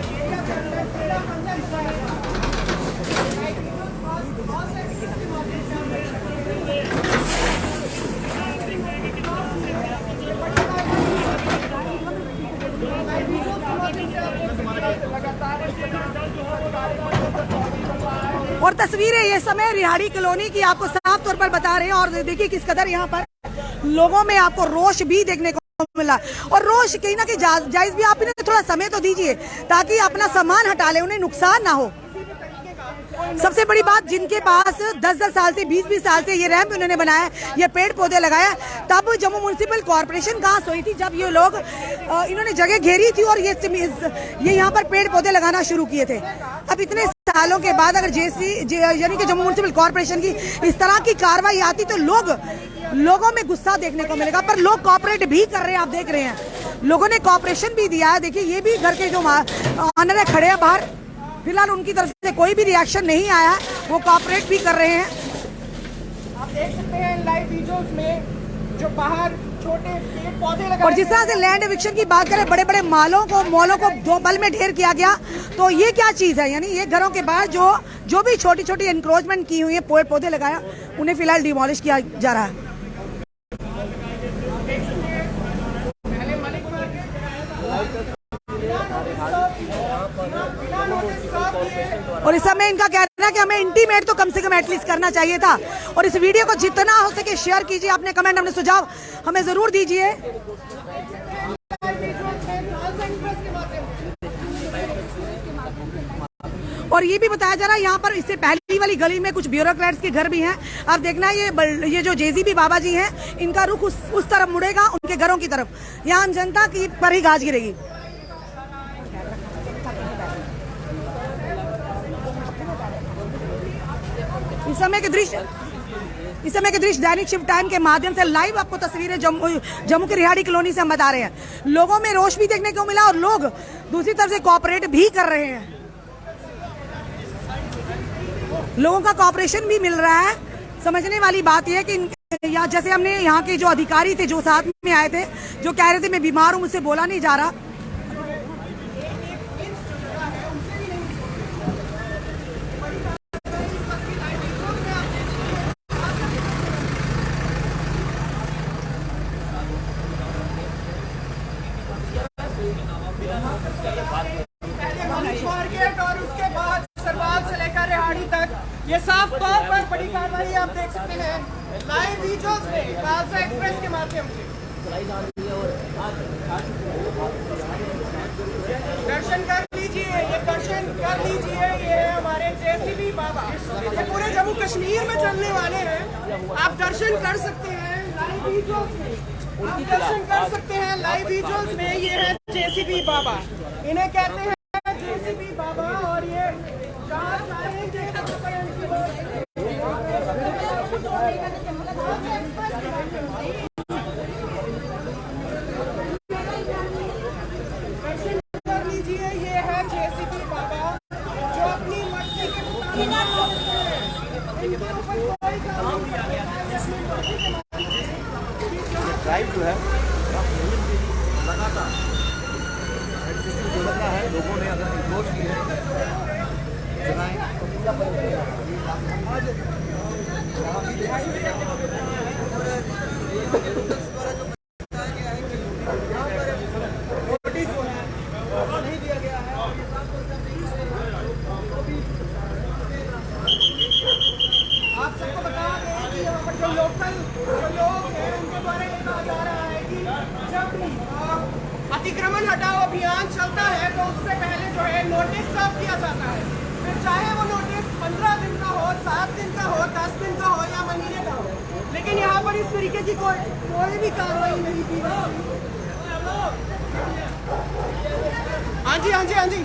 और तस्वीरें ये समय रिहाड़ी कॉलोनी की आपको साफ तौर पर बता रहे हैं। और देखिए किस कदर यहाँ पर लोगों में आपको रोष भी देखने को मिला। और रोष कहीं ना कहीं जायज भी, आप इन्हें थोड़ा समय तो दीजिए ताकि अपना सामान हटा ले, उन्हें नुकसान ना हो। सबसे बड़ी बात, जिनके पास 10-10 साल से 20-20 साल से ये रैंप उन्होंने बनाया, ये पेड़ पौधे लगाया, तब जम्मू म्युनिसिपल कॉर्पोरेशन कहाँ सोई थी जब ये लोग इन्होंने जगह घेरी थी और ये यहाँ पर पेड़ पौधे लगाना शुरू किए थे। अब इतने सालों के बाद अगर यानी कि जम्मू म्युनिसिपल कॉर्पोरेशन की इस तरह की कार्रवाई आती तो लोगों में गुस्सा देखने को मिलेगा। पर लोग कॉपरेट भी कर रहे हैं, आप देख रहे हैं लोगों ने कॉपरेशन भी दिया है। देखिए ये भी घर के जो ऑनर है खड़े हैं बाहर, फिलहाल उनकी तरफ से कोई भी रिएक्शन नहीं आया, वो कॉपरेट भी कर रहे हैं। आप देख सकते हैं लाइव वीडियोस में जो बाहर छोटे पेड़ पौधे लगे। और जिस तरह से लैंड एविक्शन की बात करें, बड़े बड़े मॉलों को 2 पल में ढेर किया गया, तो ये क्या चीज है? यानी ये घरों के बाहर जो भी छोटी छोटी एनक्रोचमेंट की हुई है, पेड़ पौधे लगाया, उन्हें फिलहाल डिमोलिश किया जा रहा है। और इस समय इनका कहना है कि हमें इंटीमेट तो कम से कम एटलीस्ट करना चाहिए था। और इस वीडियो को जितना हो सके शेयर कीजिए, अपने कमेंट, अपने सुझाव हमें जरूर दीजिए। और ये भी बताया जा रहा है यहाँ पर इससे पहली वाली गली में कुछ ब्यूरोक्रेट्स के घर भी हैं। अब देखना ये जो जेसीबी बाबा जी हैं, इनका रुख उस तरफ मुड़ेगा, उनके घरों की तरफ। यहाँ जनता की पर ही गाज गिरेगी। इस समय के दृश्य दैनिक शिव टाइम के माध्यम से लाइव आपको तस्वीरें जम्मू के रिहाड़ी कॉलोनी से हम बता रहे हैं। लोगों में रोष भी देखने को मिला और लोग दूसरी तरफ से कोऑपरेट भी कर रहे हैं, लोगों का कोऑपरेशन भी मिल रहा है। समझने वाली बात यह है कि या जैसे हमने यहाँ के जो अधिकारी थे जो साथ में आए थे, जो कह रहे थे मैं बीमार हूं, मुझसे बोला नहीं जा रहा। और उसके बाद सरवाल से लेकर रिहाड़ी तक ये साफ तौर पर बड़ी कार्रवाई आप देख सकते हैं लाइव वीडियोस में खालसा एक्सप्रेस के माध्यम से। दर्शन कर लीजिए, ये दर्शन कर लीजिए। ये हमारे जेसीबी बाबा, ये पूरे जम्मू कश्मीर में चलने वाले हैं। आप दर्शन कर सकते हैं लाइव वीडियोस में, आप दर्शन कर सकते हैं लाइव वीडियोस में। ये है जेसीबी बाबा, इन्हें कहते हैं जेसीबी बाबा। और ये जहाँ चाहेंगे कर लीजिए। ये है जेसीबी बाबा जो अपनी मर्जी के मुताबिक इनके ऊपर कोई कानून जो है लगातार जो लग रहा है, लोगों ने अगर इग्नोर की आप सबको बता दें कि यहाँ पर जो लोकल लोग हैं उनके द्वारा ये कहा जा रहा है कि जब अतिक्रमण हटाओ अभियान चलता है तो उससे पहले जो है नोटिस सर्व किया जाता है। फिर चाहे वो नोटिस 15 दिन का हो, 7 दिन का हो, 10 दिन का हो या महीने का हो, लेकिन यहाँ पर इस तरीके की कोई भी कार्रवाई नहीं की गई। हाँ जी हाँ जी हाँ जी।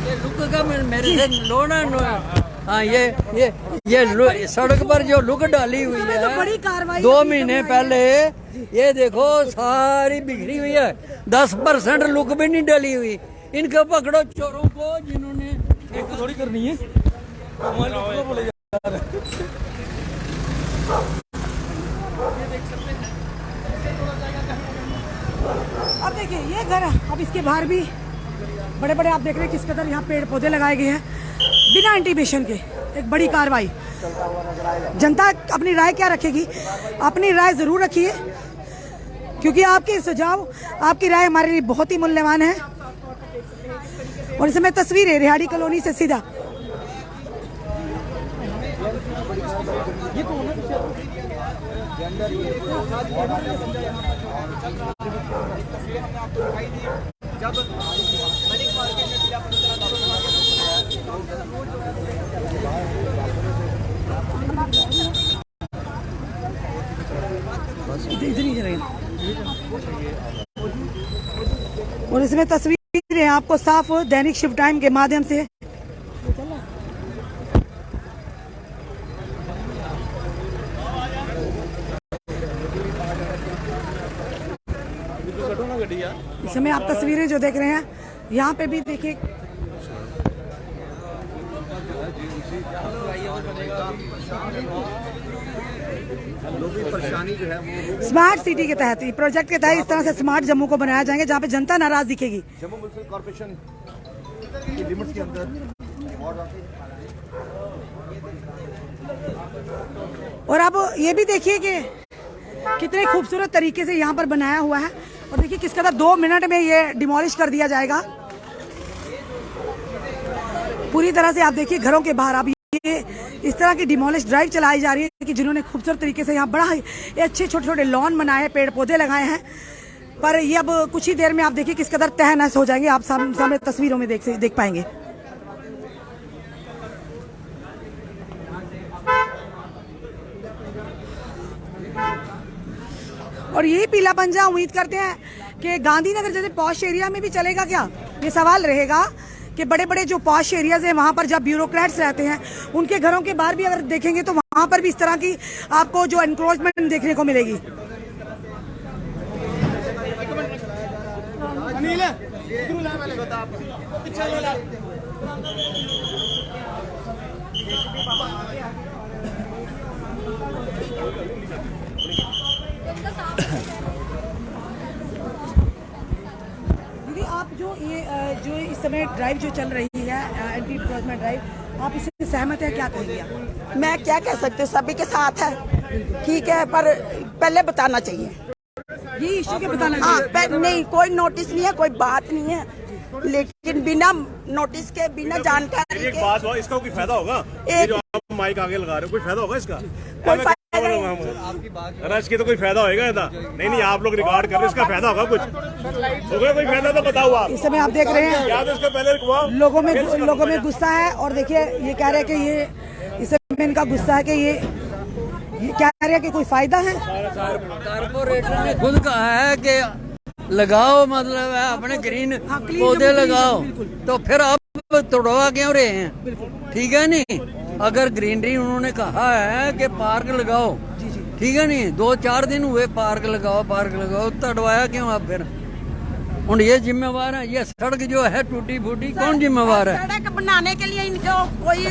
ये लुक का मेरे से लोना हाँ ये सड़क पर जो लुक डाली हुई समय तो बड़ी है कार्रवाई 2 अभी महीने तक पहले, ये देखो सारी बिखरी हुई है। 10% लुक भी नहीं डाली हुई। इनको पकड़ो चोरों को जिन्होंने एक थोड़ी करनी है। अब देखिए ये घर, अब इसके बाहर भी बड़े बड़े आप देख रहे हैं किस कदर यहाँ पेड़ पौधे लगाए गए हैं बिना इंटीमेशन के। एक बड़ी कार्रवाई। जनता अपनी राय क्या रखेगी? अपनी राय जरूर रखिए, क्योंकि आपके सुझाव, आपकी राय हमारे लिए बहुत ही मूल्यवान है। और इस समय तस्वीरें रिहाड़ी कॉलोनी से सीधा इधर ही चलेंगे। और इसमें तस्वीरें आपको साफ दैनिक शिफ्ट टाइम के माध्यम से इस समय आप तस्वीरें जो देख रहे हैं यहाँ पे भी देखिए स्मार्ट सिटी के तहत, प्रोजेक्ट के तहत इस तरह से स्मार्ट जम्मू को बनाया जाएंगे जहाँ पे जनता नाराज दिखेगी। जम्मू म्युनिसिपल कॉर्पोरेशन की लिमिट्स के अंदर। और अब ये भी देखिए कि कितने खूबसूरत तरीके से यहाँ पर बनाया हुआ है। और देखिए किस कदर 2 मिनट में ये डिमोलिश कर दिया जाएगा पूरी तरह से। आप देखिए घरों के बाहर अब ये इस तरह की डिमोलिश ड्राइव चलाई जा रही है कि जिन्होंने खूबसूरत तरीके से यहाँ बड़ा ही अच्छे छोटे छोटे लॉन बनाए, पेड़ पौधे लगाए हैं। पर ये अब कुछ ही देर में आप देखिए किस कदर तहस नहस हो जाएंगे। आप सामने तस्वीरों में देख पाएंगे। और यही पीला पंजा उम्मीद करते हैं कि गांधीनगर जैसे पॉश एरिया में भी चलेगा क्या? ये सवाल रहेगा कि बड़े बड़े जो पॉश एरियाज हैं वहाँ पर जब ब्यूरोक्रेट्स रहते हैं उनके घरों के बाहर भी अगर देखेंगे तो वहाँ पर भी इस तरह की आपको जो एनक्रोचमेंट देखने को मिलेगी। दीदी आप जो इस समय ड्राइव जो चल रही है एंटी एनक्रोचमेंट ड्राइव, आप इससे सहमत है? क्या कहेंगे आप? मैं क्या कह सकती हूँ, सभी के साथ है, ठीक है, पर पहले बताना चाहिए। ये इश्यू के बताना हाँ, चाहिए। नहीं कोई नोटिस नहीं है, कोई बात नहीं है, लेकिन बिना नोटिस के, बिना जानकारी एक के बात हुआ, इसका कोई फायदा होगा? ये जो आप माइक आगे लगा रहे हो, कोई फायदा होगा इसका? कोई फायदा नहीं। इसके तो कोई फायदा होगा? नहीं, आप लोग रिकॉर्ड कर रहे हो, इसका फायदा होगा कुछ? होगा कोई फायदा तो बताओ आप। इस समय आप देख रहे हैं क्या इसका पहले लोगों में गुस्सा है। और देखिए ये कह रहे हैं कि ये इस समय इनका गुस्सा है कि ये कह रहे हैं कि कोई फायदा है। कारपोरेटर ने खुद कहा है कि लगाओ, मतलब है अपने ग्रीन पौधे लगाओ, तो फिर आप तोड़वा क्यों रहे हैं? ठीक है नहीं, अगर ग्रीनरी उन्होंने कहा है कि पार्क लगाओ, ठीक है नहीं, 2-4 दिन हुए पार्क लगाओ तोड़वाया क्यों आप? फिर और ये जिम्मेवार है? ये सड़क जो है टूटी फूटी, कौन जिम्मेवार है? सड़क बनाने के लिए इनको कोई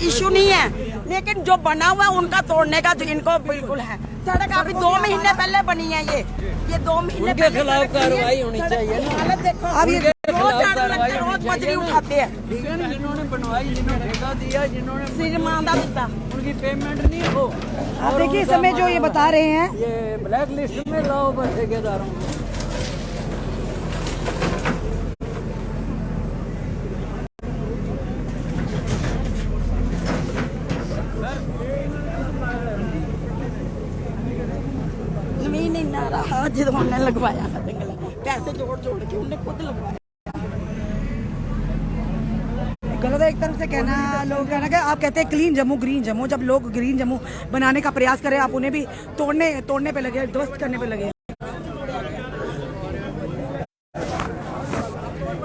इशू नहीं है, लेकिन जो बना हुआ है उनका तोड़ने का जो इनको बिल्कुल है। सड़क अभी 2 महीने पहले बनी है, ये 2 महीने उनके खिलाफ कार्रवाई होनी चाहिए ना। हालत देखो, अब ये रोज मजदूरी उठाते हैं, जिन्होंने बनवाई, जिन्होंने ठेका दिया, जिन्होंने सिरमांदा दिता, उनकी पेमेंट नहीं हो। आप देखिए इस समय जो ये बता रहे हैं, ये ब्लैक लिस्ट में लाओ बस ठेकेदारों को। जमीन नहीं ना रहा जो हमने लगवाया है, पैसे जोड़ के उन्हें खुद लगवाया। गलत है एक तरफ से कहना, लोग कहना कि आप कहते हैं क्लीन जम्मू ग्रीन जम्मू, जब लोग ग्रीन जम्मू बनाने का प्रयास करें आप उन्हें भी तोड़ने पे लगे, ध्वस्त करने पे लगे।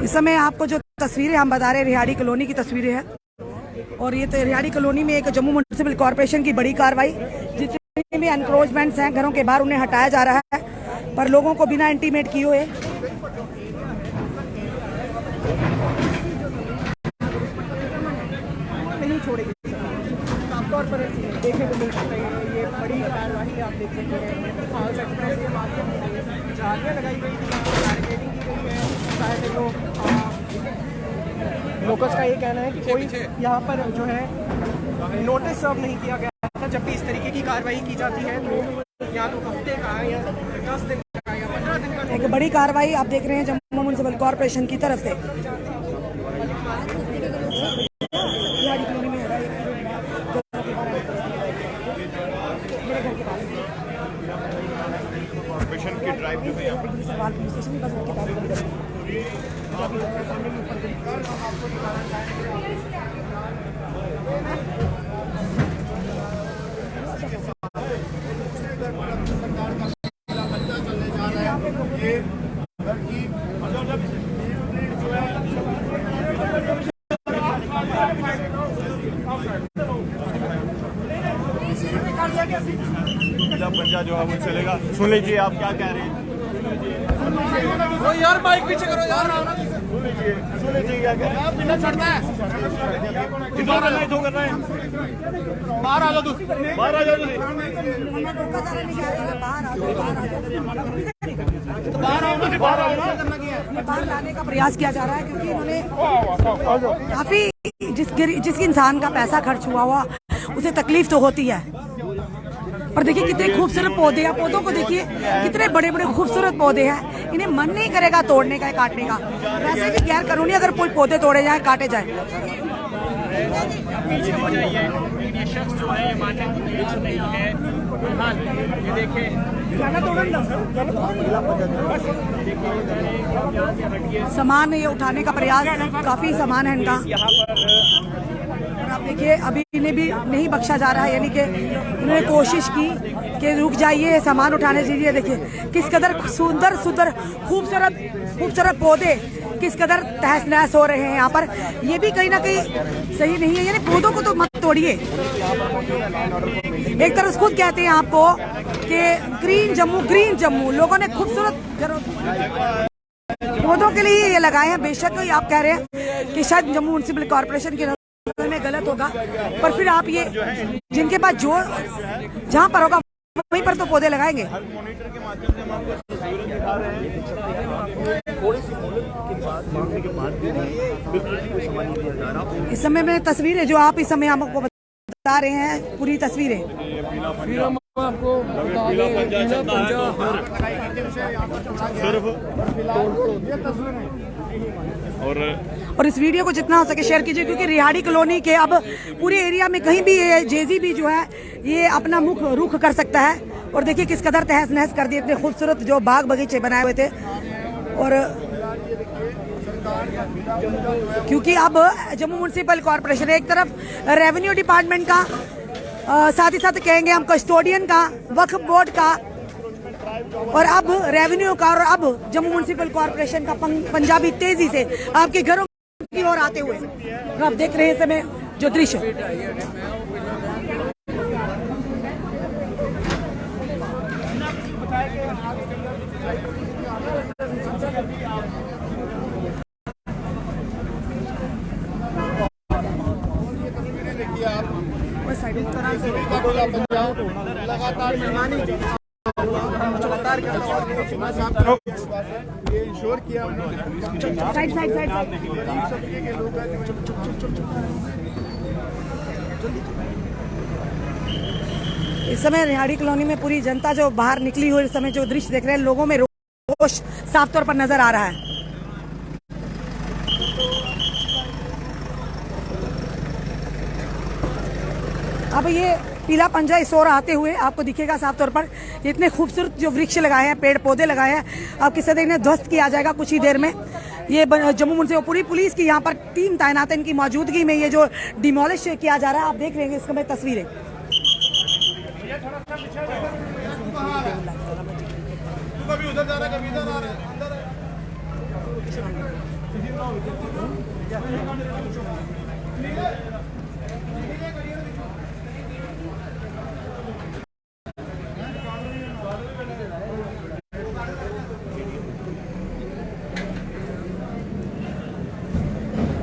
इस समय आपको जो तस्वीरें हम बता रहे हैं रिहाड़ी कॉलोनी की तस्वीरें हैं, और ये तो रिहाड़ी कॉलोनी में एक जम्मू म्युनिसिपल कॉर्पोरेशन की बड़ी कार्रवाई, जितने भी एनक्रोचमेंट्स हैं घरों के बाहर उन्हें हटाया जा रहा है, पर लोगों को बिना इंटीमेट किए हुए। नहीं छोड़ेगी, साफ तौर पर देखने को मिल सकता है। ये बड़ी कार्रवाई आप देख सकते हैं, हाउस एक्सप्रेस के माध्यम से जालियां लगाई गई थी, बैरिकेडिंग की गई है। शायद लोकल्स का ये कहना है कि कोई यहाँ पर जो है नोटिस सर्व नहीं किया गया था। जब भी इस तरीके की कार्रवाई की जाती है तो यहाँ तो हफ्ते का या 10 दिन का या 15 दिन का एक बड़ी कार्रवाई आप देख रहे हैं जम्मू म्युनिसिपल कॉर्पोरेशन की तरफ से। कॉर्पोरेशन की ड्राइव जो है पंजा जो है वो चलेगा। सुन लीजिए आप क्या कह रहे हैं। यार माइक पीछे करो यार। सुन लीजिए क्या कह रहे हैं। बिना चढ़ना है, किधर करना है, करना है। बाहर आ जाओ तू, बाहर आ जाओ बाहर लाने का प्रयास किया जा रहा है, क्योंकि इन्होंने काफी जिस इंसान का पैसा खर्च हुआ उसे तकलीफ तो होती है। पर देखिए कितने खूबसूरत पौधे हैं, पौधों को देखिए कितने बड़े बड़े खूबसूरत पौधे हैं, इन्हें मन नहीं करेगा तोड़ने का, काटने का। वैसे भी गैर कानूनी अगर कोई पौधे तोड़े जाए, काटे जाए। ये शख्स जो है मानने को तैयार नहीं है। ये देखें, सामान ये उठाने का प्रयास, काफी सामान है इनका। और आप देखिए अभी इन्हें भी नहीं बख्शा जा रहा है, यानी कि इन्होंने कोशिश की कि रुक जाइए, सामान उठाने दीजिए। देखिए किस कदर सुंदर सुंदर खूबसूरत पौधे किस कदर तहस नहस हो रहे हैं यहाँ पर। ये भी कहीं ना कहीं सही नहीं है, यानी पौधों को तो मत तोड़िए। एक तरफ खुद कहते हैं आपको कि ग्रीन जम्मू, लोगों ने खूबसूरत पौधों के लिए ये लगाए हैं। बेशक आप कह रहे हैं कि शायद जम्मू म्युनिसिपल कॉर्पोरेशन की नजर में गलत होगा, पर फिर आप ये जिनके पास जो जहाँ पर होगा वहीं पर तो पौधे लगाएंगे। मॉनिटर के माध्यम से हम आपको तस्वीरें दिखा रहे हैं। थोड़ी सी मोहलत के बाद मांगने के बाद भी बिल्कुल कोई सामान नहीं दिया जा रहा। इस समय में तस्वीरें जो आप इस समय हमको बता रहे हैं, पूरी तस्वीरें और इस वीडियो को जितना हो सके शेयर कीजिए, क्योंकि रिहाड़ी कॉलोनी के अब पूरे एरिया में कहीं भी ये जेसीबी जो है ये अपना मुख रुख कर सकता है। और देखिए किस कदर तहस नहस कर दिए, इतने खूबसूरत जो बाग बगीचे बनाए हुए थे। और क्योंकि अब जम्मू म्युनिसिपल कॉर्पोरेशन एक तरफ रेवेन्यू डिपार्टमेंट का, साथ ही साथ कहेंगे हम कस्टोडियन का, वक्फ बोर्ड का, और अब रेवेन्यू का, और अब जम्मू म्युनिसिपल कॉर्पोरेशन का पंजाबी तेजी से आपके घरों की ओर आते हुए आप देख रहे हैं समय जो दृश्य। लगातार ये इंश्योर किया साइड इस समय रिहाड़ी कॉलोनी में पूरी जनता जो बाहर निकली हुई, इस समय जो दृश्य देख रहे हैं, लोगों में रोष साफ तौर पर नजर आ रहा है। अब ये पीला पंजा इस ओर आते हुए आपको दिखेगा साफ तौर पर। इतने खूबसूरत जो वृक्ष लगाए हैं, पेड़ पौधे लगाए हैं, अब किसी दिन इन्हें ध्वस्त किया जाएगा कुछ ही देर में। ये जम्मू म्युनिसिपल पूरी पुलिस की यहाँ पर टीम तैनात है, इनकी मौजूदगी में ये जो डिमोलिश किया जा रहा है, आप देख रहे हैं इस समय तस्वीरें। कभी उधर जा रहा है, कभी इधर आ रहा है, अंदर है।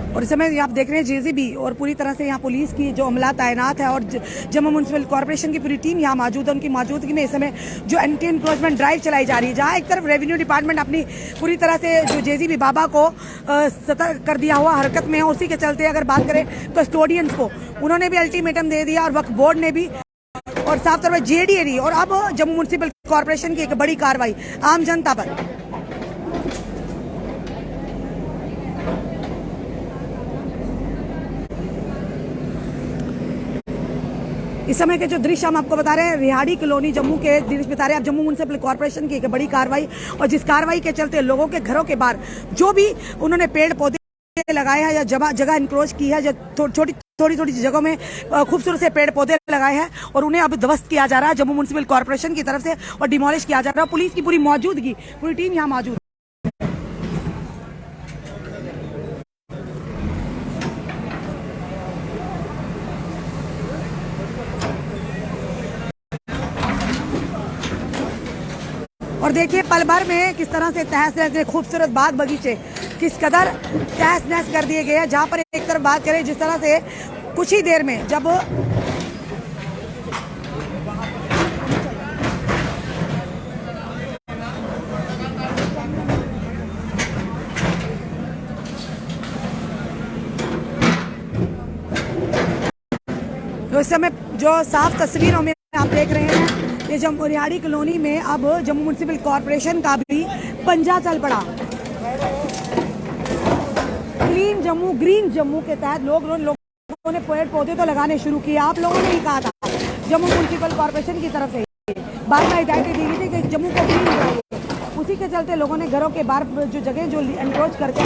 और इस समय आप देख रहे हैं जेसीबी और पूरी तरह से यहाँ पुलिस की जो अमला तैनात है और जम्मू म्युनिसिपल कॉर्पोरेशन की पूरी टीम यहाँ मौजूद है। उनकी मौजूदगी में इस समय जो एंटी एनक्रोचमेंट ड्राइव चलाई जा रही है, जहाँ एक तरफ रेवेन्यू डिपार्टमेंट अपनी पूरी तरह से जो जेसीबी बाबा को सतर्क कर दिया हुआ हरकत में है, उसी के चलते अगर बात करें कस्टोडियंस को, उन्होंने भी अल्टीमेटम दे दिया और वक्फ बोर्ड ने भी, और साफ तौर पर जेडीए ने, और अब जम्मू म्युनिसिपल कॉर्पोरेशन की एक बड़ी कार्रवाई आम जनता पर। इस समय के जो दृश्य हम आपको बता रहे हैं, रिहाड़ी कॉलोनी जम्मू के दृश्य बता रहे हैं आप, जम्मू म्युनिसिपल कॉर्पोरेशन की एक बड़ी कार्रवाई, और जिस कार्रवाई के चलते लोगों के घरों के बाहर जो भी उन्होंने पेड़ पौधे लगाए हैं या जगह इंक्रोच की है, जो थोड़ी छोटी जगहों में खूबसूरत से पेड़ पौधे लगाए हैं, और उन्हें अब ध्वस्त किया जा रहा है जम्मू म्युनिसिपल कॉर्पोरेशन की तरफ से और डिमोलिश किया जा रहा है। पुलिस की पूरी मौजूदगी, पूरी टीम यहाँ मौजूद। और देखिए पल भर में किस तरह से तहस नहस, खूबसूरत बाग बगीचे किस कदर तहस नहस कर दिए गए हैं। जहां पर एक तरफ बात करें जिस तरह से कुछ ही देर में जब तो इस समय जो साफ तस्वीरों में आप देख रहे हैं, ये रिहाड़ी कॉलोनी में अब जम्मू म्युनिसिपल कॉर्पोरेशन का भी पंजा चल पड़ा। क्लीन जम्मू ग्रीन जम्मू के तहत लोगों ने पेड़ पौधे तो लगाने शुरू किए। आप लोगों ने ही कहा था जम्मू म्युनिसिपल कॉर्पोरेशन की तरफ से बार बार हिदायतें दी गई थी कि जम्मू को ग्रीन चाहिए, उसी के चलते लोगों ने घरों के बाहर जो जगह जो एनक्रोच करके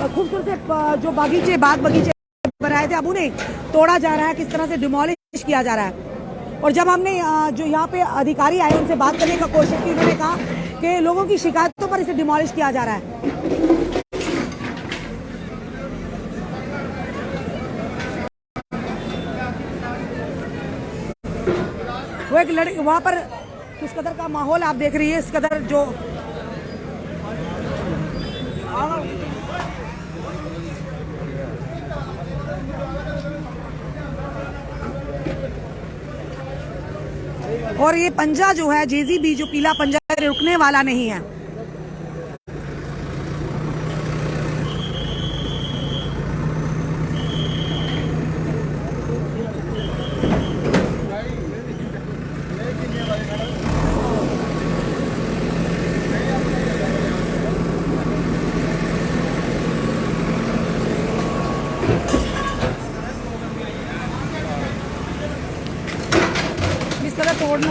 खूबसूरत से जो बाग बगीचे बनाए थे, अब उन्हें तोड़ा जा रहा है, किस तरह से डिमोलिश किया जा रहा है। और जब हमने जो यहाँ पे अधिकारी आए उनसे बात करने का कोशिश की, उन्होंने कहा कि लोगों की शिकायतों पर इसे डिमोलिश किया जा रहा है। वो एक लड़की वहां पर किस कदर का माहौल आप देख रही है, इस कदर जो और ये पंजा जो है जेसीबी, जो पीला पंजा रुकने वाला नहीं है।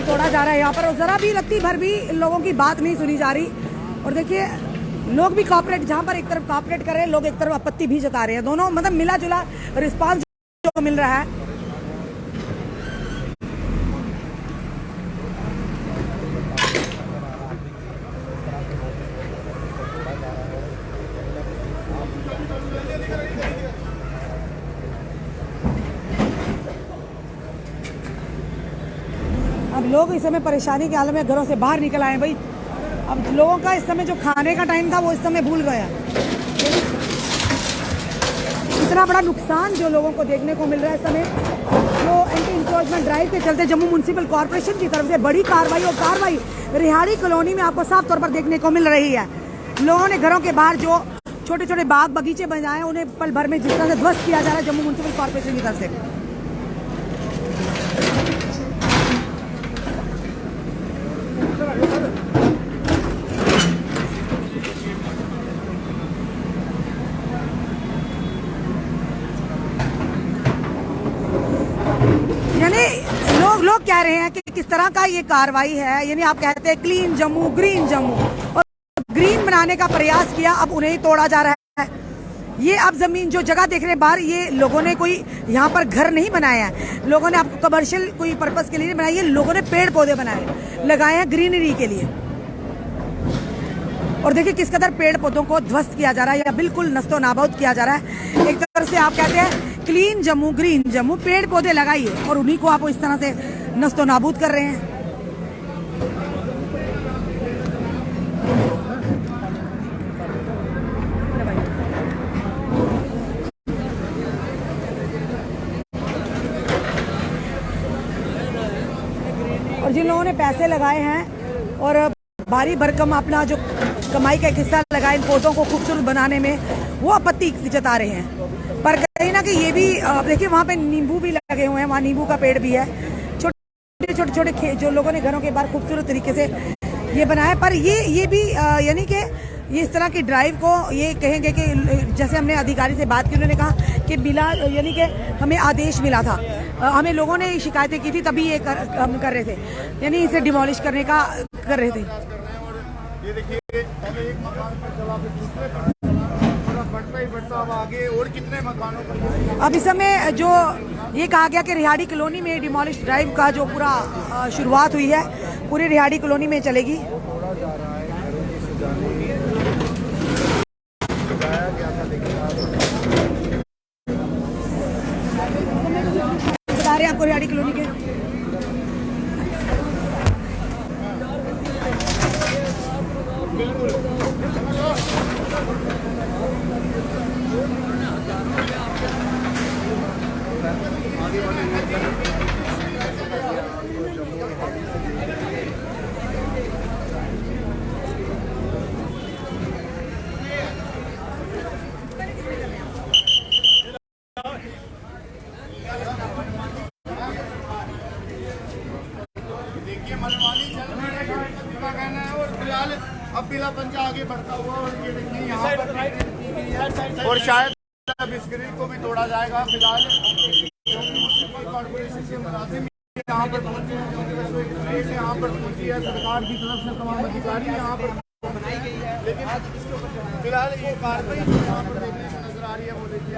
तोड़ा जा रहा है यहाँ पर, और जरा भी रत्ती भर भी लोगों की बात नहीं सुनी जा रही। और देखिए लोग भी कॉपरेट, जहाँ पर एक तरफ कॉपरेट कर रहे हैं लोग, एक तरफ आपत्ति भी जता रहे हैं। दोनों मतलब मिला जुला रिस्पांस जो मिल रहा है। अब लोग इस समय परेशानी के हाल में घरों से बाहर निकल आए। भाई अब लोगों का इस समय जो खाने का टाइम था वो इस समय भूल गया। इतना बड़ा नुकसान जो लोगों को देखने को मिल रहा है इस समय, जो एंटी इंक्रोचमेंट ड्राइव के चलते जम्मू म्युनिसिपल कॉर्पोरेशन की तरफ से बड़ी कार्रवाई, और कार्रवाई रिहाड़ी कॉलोनी में आपको साफ तौर पर देखने को मिल रही है। लोगों ने घरों के बाहर जो छोटे छोटे बाग बगीचे बनाए, उन्हें पल भर में जिस तरह से ध्वस्त किया जा रहा है जम्मू म्युनिसिपल कॉर्पोरेशन की तरफ से। यानी लोग कह रहे हैं कि किस तरह का ये कार्रवाई है, यानी आप कहते हैं क्लीन जम्मू ग्रीन जम्मू, और ग्रीन बना बनाने का प्रयास किया, अब उन्हें ही तोड़ा जा रहा है। ये आप जमीन जो जगह देख रहे हैं बाहर, ये लोगों ने कोई यहाँ पर घर नहीं बनाया है, लोगों ने आपको कमर्शियल कोई पर्पस के लिए नहीं बनाया, ये लोगों ने पेड़ पौधे बनाए लगाए हैं ग्रीनरी के लिए। और देखिए किस कदर पेड़ पौधों को ध्वस्त किया जा रहा है या बिल्कुल नस्तो नाबूद किया जा रहा है। एक तरह से आप कहते हैं क्लीन जम्मू, ग्रीन जम्मू, पेड़ पौधे लगाइए और उन्हीं को आप इस तरह से नस्तो नाबूद कर रहे हैं। और जिन लोगों ने पैसे लगाए हैं और भारी भरकम अपना जो कमाई का एक हिस्सा लगाए इन पौधों को खूबसूरत बनाने में, वो आपत्ति जता रहे हैं। पर कहीं ना कहीं ये भी देखिए वहाँ पे नींबू भी लगे हुए हैं, वहाँ नींबू का पेड़ भी है, छोटे छोटे छोटे जो लोगों ने घरों के बाहर खूबसूरत तरीके से ये बनाया। पर ये भी यानी कि ये इस तरह की ड्राइव को ये कहेंगे कि जैसे हमने अधिकारी से बात की, उन्होंने कहा कि बिला यानी कि हमें आदेश मिला था, हमें लोगों ने शिकायतें की थी तभी ये हम कर रहे थे, यानी इसे डिमोलिश करने का कर रहे थे। ये देखिए पहले एक मकान पर चला, फिर दूसरे पर बढ़ता ही बढ़ता, अब आगे और कितने मकानों पर। अब इस समय जो ये कहा गया कि रिहाड़ी कॉलोनी में डिमोलिश ड्राइव का जो पूरा शुरुआत हुई है, पूरी रिहाड़ी कॉलोनी में चलेगी। बता रहे हैं आपको रिहाड़ी कॉलोनी के अब पीला पंजा आगे बढ़ता हुआ और ये देखिए यहाँ पर, और शायद अब इस ग्रिल को भी तोड़ा जाएगा। फिलहाल म्युनिसिपल कॉर्पोरेशन के मुलाजिम यहाँ पर पहुंचे हैं, यहाँ पर पहुंची है सरकार की तरफ से तमाम अधिकारी यहाँ पर बनाई गई है, लेकिन फिलहाल ये कार्रवाई यहाँ पर देखने में नजर आ रही है। वो देखिए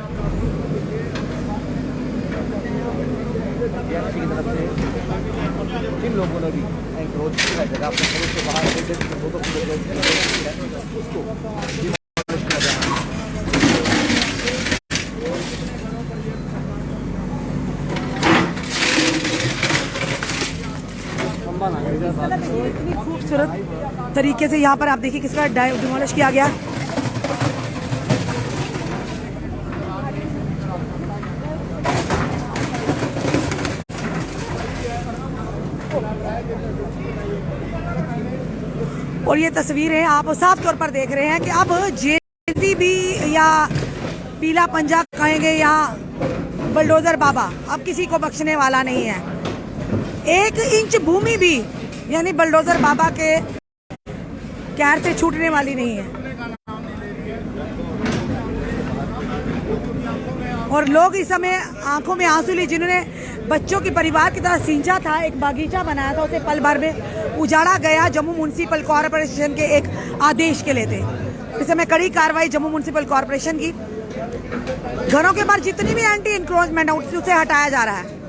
जिन लोगों ने भी एंक्रोच किया जगह अपने घरों से बाहर उसको इतनी खूबसूरत तरीके से यहाँ पर आप देखिए किस तरह डिमोलिश किया गया। और ये तस्वीरें आप साफ तौर पर देख रहे हैं कि अब जेसीबी या पीला पंजा कहेंगे या बुलडोजर बाबा अब किसी को बख्शने वाला नहीं है। 1 इंच भूमि भी यानी बुलडोजर बाबा के कहर से छूटने वाली नहीं है। और लोग इस समय आंखों में आंसू लिए, जिन्होंने बच्चों की परिवार की तरह सींचा था, एक बागीचा बनाया था, उसे पल भर में उजाड़ा गया जम्मू म्युनिसिपल कॉरपोरेशन के एक आदेश के लिए थे। इस समय कड़ी कार्रवाई जम्मू म्युनिसिपल कॉरपोरेशन की, घरों के बाहर जितनी भी एंटी इंक्रोचमेंट है उसे हटाया जा रहा है।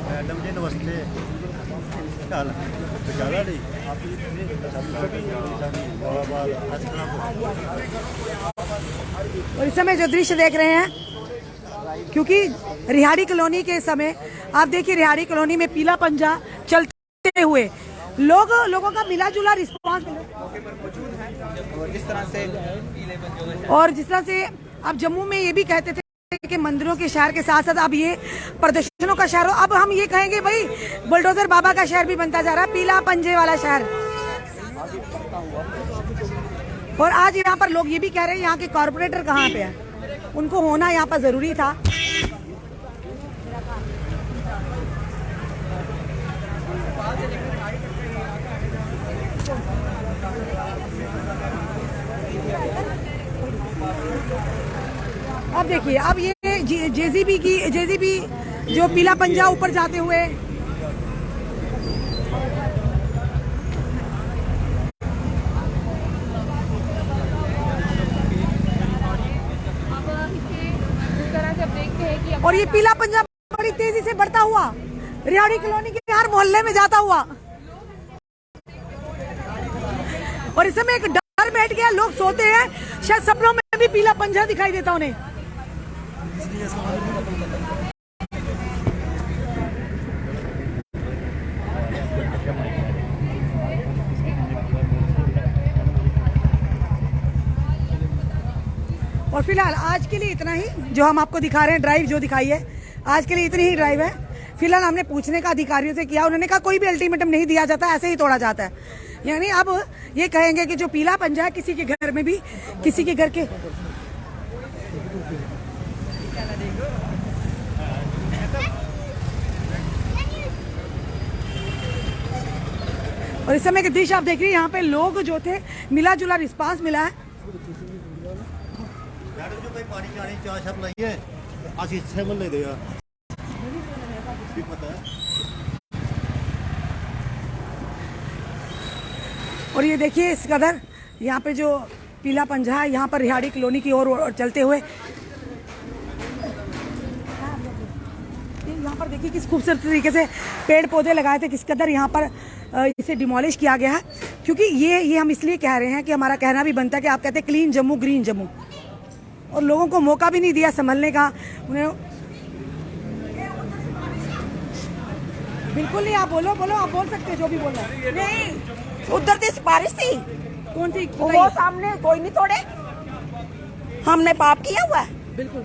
मैडम जी नमस्ते, क्या हाल है? ज़्यादा नहीं आप और इस समय जो दृश्य देख रहे हैं, क्योंकि रिहाड़ी कॉलोनी के समय आप देखिए रिहाड़ी कॉलोनी में पीला पंजा चलते हुए लोगों का मिला जुला रिस्पॉन्स और जिस तरह से अब जम्मू में ये भी कहते थे कि मंदिरों के शहर के साथ साथ अब ये प्रदर्शनों का शहर हो, अब हम ये कहेंगे भाई बुलडोजर बाबा का शहर भी बनता जा रहा है, पीला पंजे वाला शहर। और आज यहाँ पर लोग ये भी कह रहे हैं यहाँ के कॉर्पोरेटर कहाँ पे है, उनको होना यहाँ पर जरूरी था। अब देखिए अब ये जेसीबी जो पीला पंजा ऊपर जाते हुए और ये पीला पंजा बड़ी तेजी से बढ़ता हुआ रिहाड़ी कॉलोनी के हर मोहल्ले में जाता हुआ और इस समय एक डर बैठ गया, लोग सोते हैं शायद सपनों में भी पीला पंजा दिखाई देता उन्हें। और फिलहाल आज के लिए इतना ही जो हम आपको दिखा रहे हैं, ड्राइव जो दिखाई है आज के लिए इतनी ही ड्राइव है। फिलहाल हमने पूछने का अधिकारियों से किया, उन्होंने कहा कोई भी अल्टीमेटम नहीं दिया जाता, ऐसे ही तोड़ा जाता है। यानी अब ये कहेंगे कि जो पीला पंजा है किसी के घर में भी किसी के घर के और इस समय के दृश्य आप देख रहे हैं, यहाँ पे लोग जो थे मिला जुला रिस्पांस मिला है। और ये देखिए इस कदर यहाँ पे जो पीला पंजा है यहाँ पर रिहाड़ी कॉलोनी की ओर चलते हुए यहाँ पर देखिए किस खूबसूरत तरीके से पेड़ पौधे लगाए थे, किस कदर यहाँ पर इसे डिमोलिश किया गया है। क्योंकि ये हम इसलिए कह रहे हैं कि हमारा कहना भी बनता है कि आप कहते हैं क्लीन जम्मू ग्रीन जम्मू, और लोगों को मौका भी नहीं दिया संभलने का। उन्हें बिल्कुल नहीं, आप बोलो आप बोल सकते हैं जो भी बोलना है। नहीं, उधर से सिफारिश थी। कौन सी? वो सामने कोई नहीं तोड़े, हमने पाप किया हुआ है। बिल्कुल,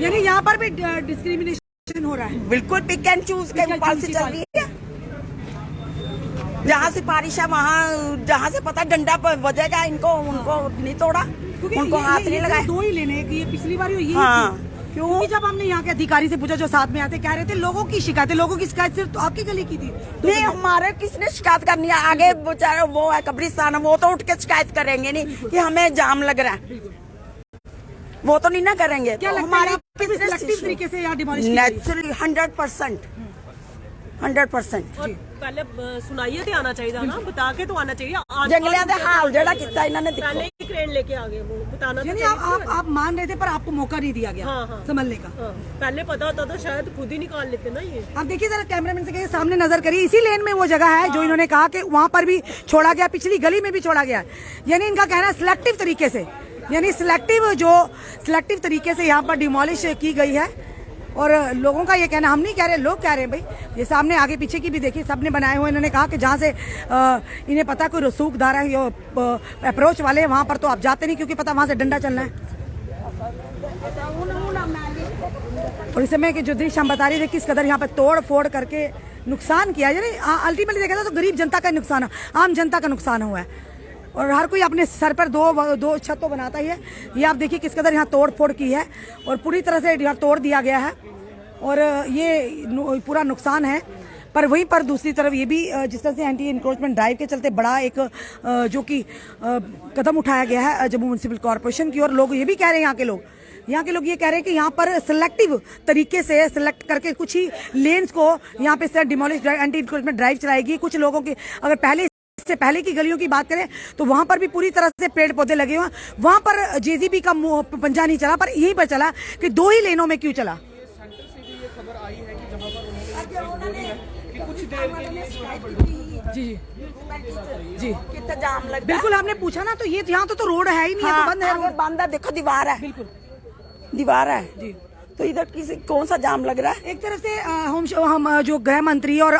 यानी यहाँ पर भी डिस्क्रिमिनेशन हो रहा है। बिल्कुल पिक एंड चूज के पॉलिसी चल रही है। जहाँ सिफारिश है वहाँ, जहाँ से पता डंडा बजेगा इनको, उनको नहीं तोड़ा, उनको हाथ नहीं लगाया। दो ही लेने की पिछली बार यही हाँ, क्योंकि जब हमने यहाँ के अधिकारी से पूछा जो साथ में आते, कह रहे थे लोगों की शिकायत सिर्फ तो आपकी गली की थी। नहीं, हमारे किसने शिकायत करनी है? आगे बेचारे वो है कब्रिस्तान, वो तो उठ के शिकायत करेंगे नहीं कि हमें जाम लग रहा है, वो तो नहीं ना करेंगे। क्या तो हमारे तरीके से यहाँ डिमोलिश नेचुरली 100%। पहले सुनाइए तो आना चाहिए ना, बता के तो आना चाहिए। जंगलियां दे हाल जेड़ा कितना इन्होंने पहले ही क्रेन लेके आ गए, वो बताना यानी आप मान रहे थे पर आपको मौका नहीं दिया गया संभलने का। पहले पता होता तो शायद खुद ही निकाल लेते ना ये। आप देखिए जरा कैमरामैन से कहिए सामने नजर करिए, इसी लेन में वो जगह है जो इन्होंने कहा कि वहाँ पर भी छोड़ा गया, पिछली गली में भी छोड़ा गया। यानी इनका कहना सिलेक्टिव तरीके से, यानी सिलेक्टिव तरीके से यहाँ पर डिमोलिश की गई है। और लोगों का ये कहना, हम नहीं कह रहे, लोग कह रहे हैं भाई। ये सामने आगे पीछे की भी देखिए सबने बनाए हुए। इन्होंने कहा कि जहाँ से इन्हें पता कोई रसूखदार है या अप्रोच वाले वहाँ पर तो आप जाते नहीं, क्योंकि पता वहाँ से डंडा चलना है। और इस समय के जो दृश्य हम बता रहे थे किस कदर यहाँ पे तोड़ फोड़ करके नुकसान किया, यानी अल्टीमेटली देखा तो गरीब जनता का नुकसान, आम जनता का नुकसान हुआ है। और हर कोई अपने सर पर दो छत तो बनाता ही है। ये आप देखिए किस कदर यहाँ तोड़ फोड़ की है और पूरी तरह से यहाँ तोड़ दिया गया है और ये पूरा नुकसान है। पर वहीं पर दूसरी तरफ ये भी जिस तरह से एंटी इंक्रोचमेंट ड्राइव के चलते बड़ा एक जो कि कदम उठाया गया है जम्मू म्युनिसिपल कॉर्पोरेशन की। और लोग ये भी कह रहे हैं, यहाँ के लोग ये कह रहे हैं कि यहाँ पर सिलेक्टिव तरीके से सिलेक्ट करके कुछ ही लेन्स को यहाँ पे डिमोलिश एंटी इंक्रोचमेंट ड्राइव चलाएगी। कुछ लोगों की अगर से पहले की गलियों की बात करें तो वहां पर भी पूरी तरह से पेड़ पौधे लगे हुए, वहां पर जेसीबी का पंजा नहीं चला, पर यहीं पर चला कि 2 ही लेनों में क्यों चला। सेंटर से भी ये खबर आई है कि जहां पर उन्होंने कुछ देर के लिए जी जी कितना जाम लगता है। बिल्कुल आपने पूछा ना, तो ये यहाँ तो रोड है ही नहीं, है तो बंद है आगे रोड। बंद है, देखो दीवार है, बिल्कुल दीवार है जी। तो इधर किसी कौन सा जाम लग रहा है। एक तरह से हम जो गृह मंत्री और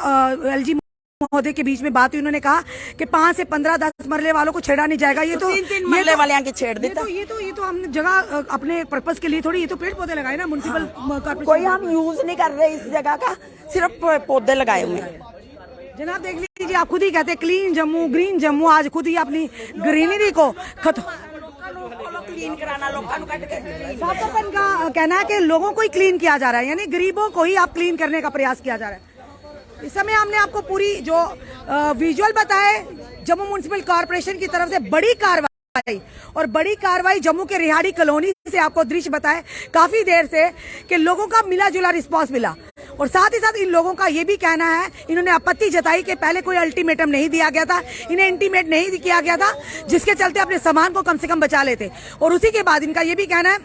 एलजी महोदय के बीच में बात हुई, उन्होंने कहा कि 5 से 15 10 मरले वालों को छेड़ा नहीं जाएगा। ये तो 3 मरले वाले यहाँ के छेड़ देता। ये तो हमने जगह अपने पर्पस के लिए थोड़ी, ये तो पेड़ पौधे लगाए ना म्युनिसिपल कॉर्पोरेशन। कोई हम यूज नहीं कर रहे इस जगह का, सिर्फ पौधे लगाए हुए हैं। जनाब देख लीजिए, आप खुद ही कहते हैं क्लीन जम्मू ग्रीन जम्मू, आज खुद ही अपनी ग्रीनरी को खत्म क्लीन कराना लोगों साफ तौर इनका कहना है कि लोगों को ही क्लीन किया जा रहा है, यानी गरीबों को ही आप क्लीन करने का प्रयास किया जा रहा है। इस समय हमने आपको पूरी जो विजुअल बताए जम्मू म्युनिसिपल कॉर्पोरेशन की तरफ से बड़ी कार्रवाई जम्मू के रिहाड़ी कॉलोनी से आपको दृश्य बताए काफी देर से कि लोगों का मिला जुला रिस्पांस मिला। और साथ ही साथ इन लोगों का ये भी कहना है, इन्होंने आपत्ति जताई कि पहले कोई अल्टीमेटम नहीं दिया गया था, इन्हें इंटीमेट नहीं किया गया था, जिसके चलते अपने सामान को कम से कम बचा लेते। और उसी के बाद इनका ये भी कहना है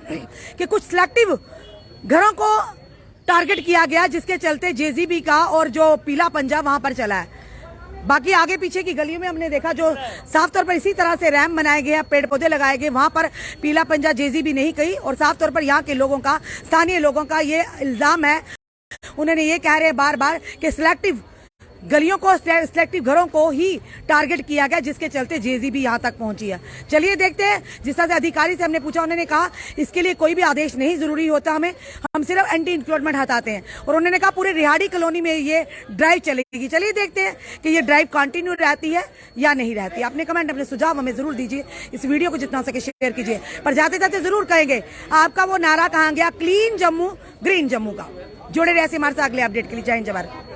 कि कुछ सिलेक्टिव घरों को टारगेट किया गया, जिसके चलते जेसीबी का और जो पीला पंजा वहां पर चला है। बाकी आगे पीछे की गलियों में हमने देखा जो साफ तौर पर इसी तरह से रैम्प बनाए गए, पेड़ पौधे लगाए गए, वहां पर पीला पंजा जेसीबी नहीं कही। और साफ तौर पर यहाँ के लोगों का, स्थानीय लोगों का ये इल्जाम है, उन्होंने ये कह रहे हैं बार बार कि सिलेक्टिव गलियों को, सिलेक्टिव घरों को ही टारगेट किया गया, जिसके चलते जेसीबी यहाँ तक पहुंची है। चलिए देखते हैं, जिस तरह से अधिकारी से हमने पूछा, उन्होंने कहा इसके लिए कोई भी आदेश नहीं जरूरी होता, हम सिर्फ एंटी इंक्रोचमेंट हटाते हैं। और उन्होंने कहा पूरे रिहाड़ी कॉलोनी में ये ड्राइव चलेगी। चलिए देखते हैं कि ये ड्राइव कंटिन्यू रहती है या नहीं रहती। अपने कमेंट, अपने सुझाव हमें जरूर दीजिए, इस वीडियो को जितना सके शेयर कीजिए। पर जाते जाते जरूर कहेंगे आपका वो नारा कहाँ गया, क्लीन जम्मू ग्रीन जम्मू का। जुड़े रहे हमारे साथ अगले अपडेट के लिए। जय हिंद जय भारत।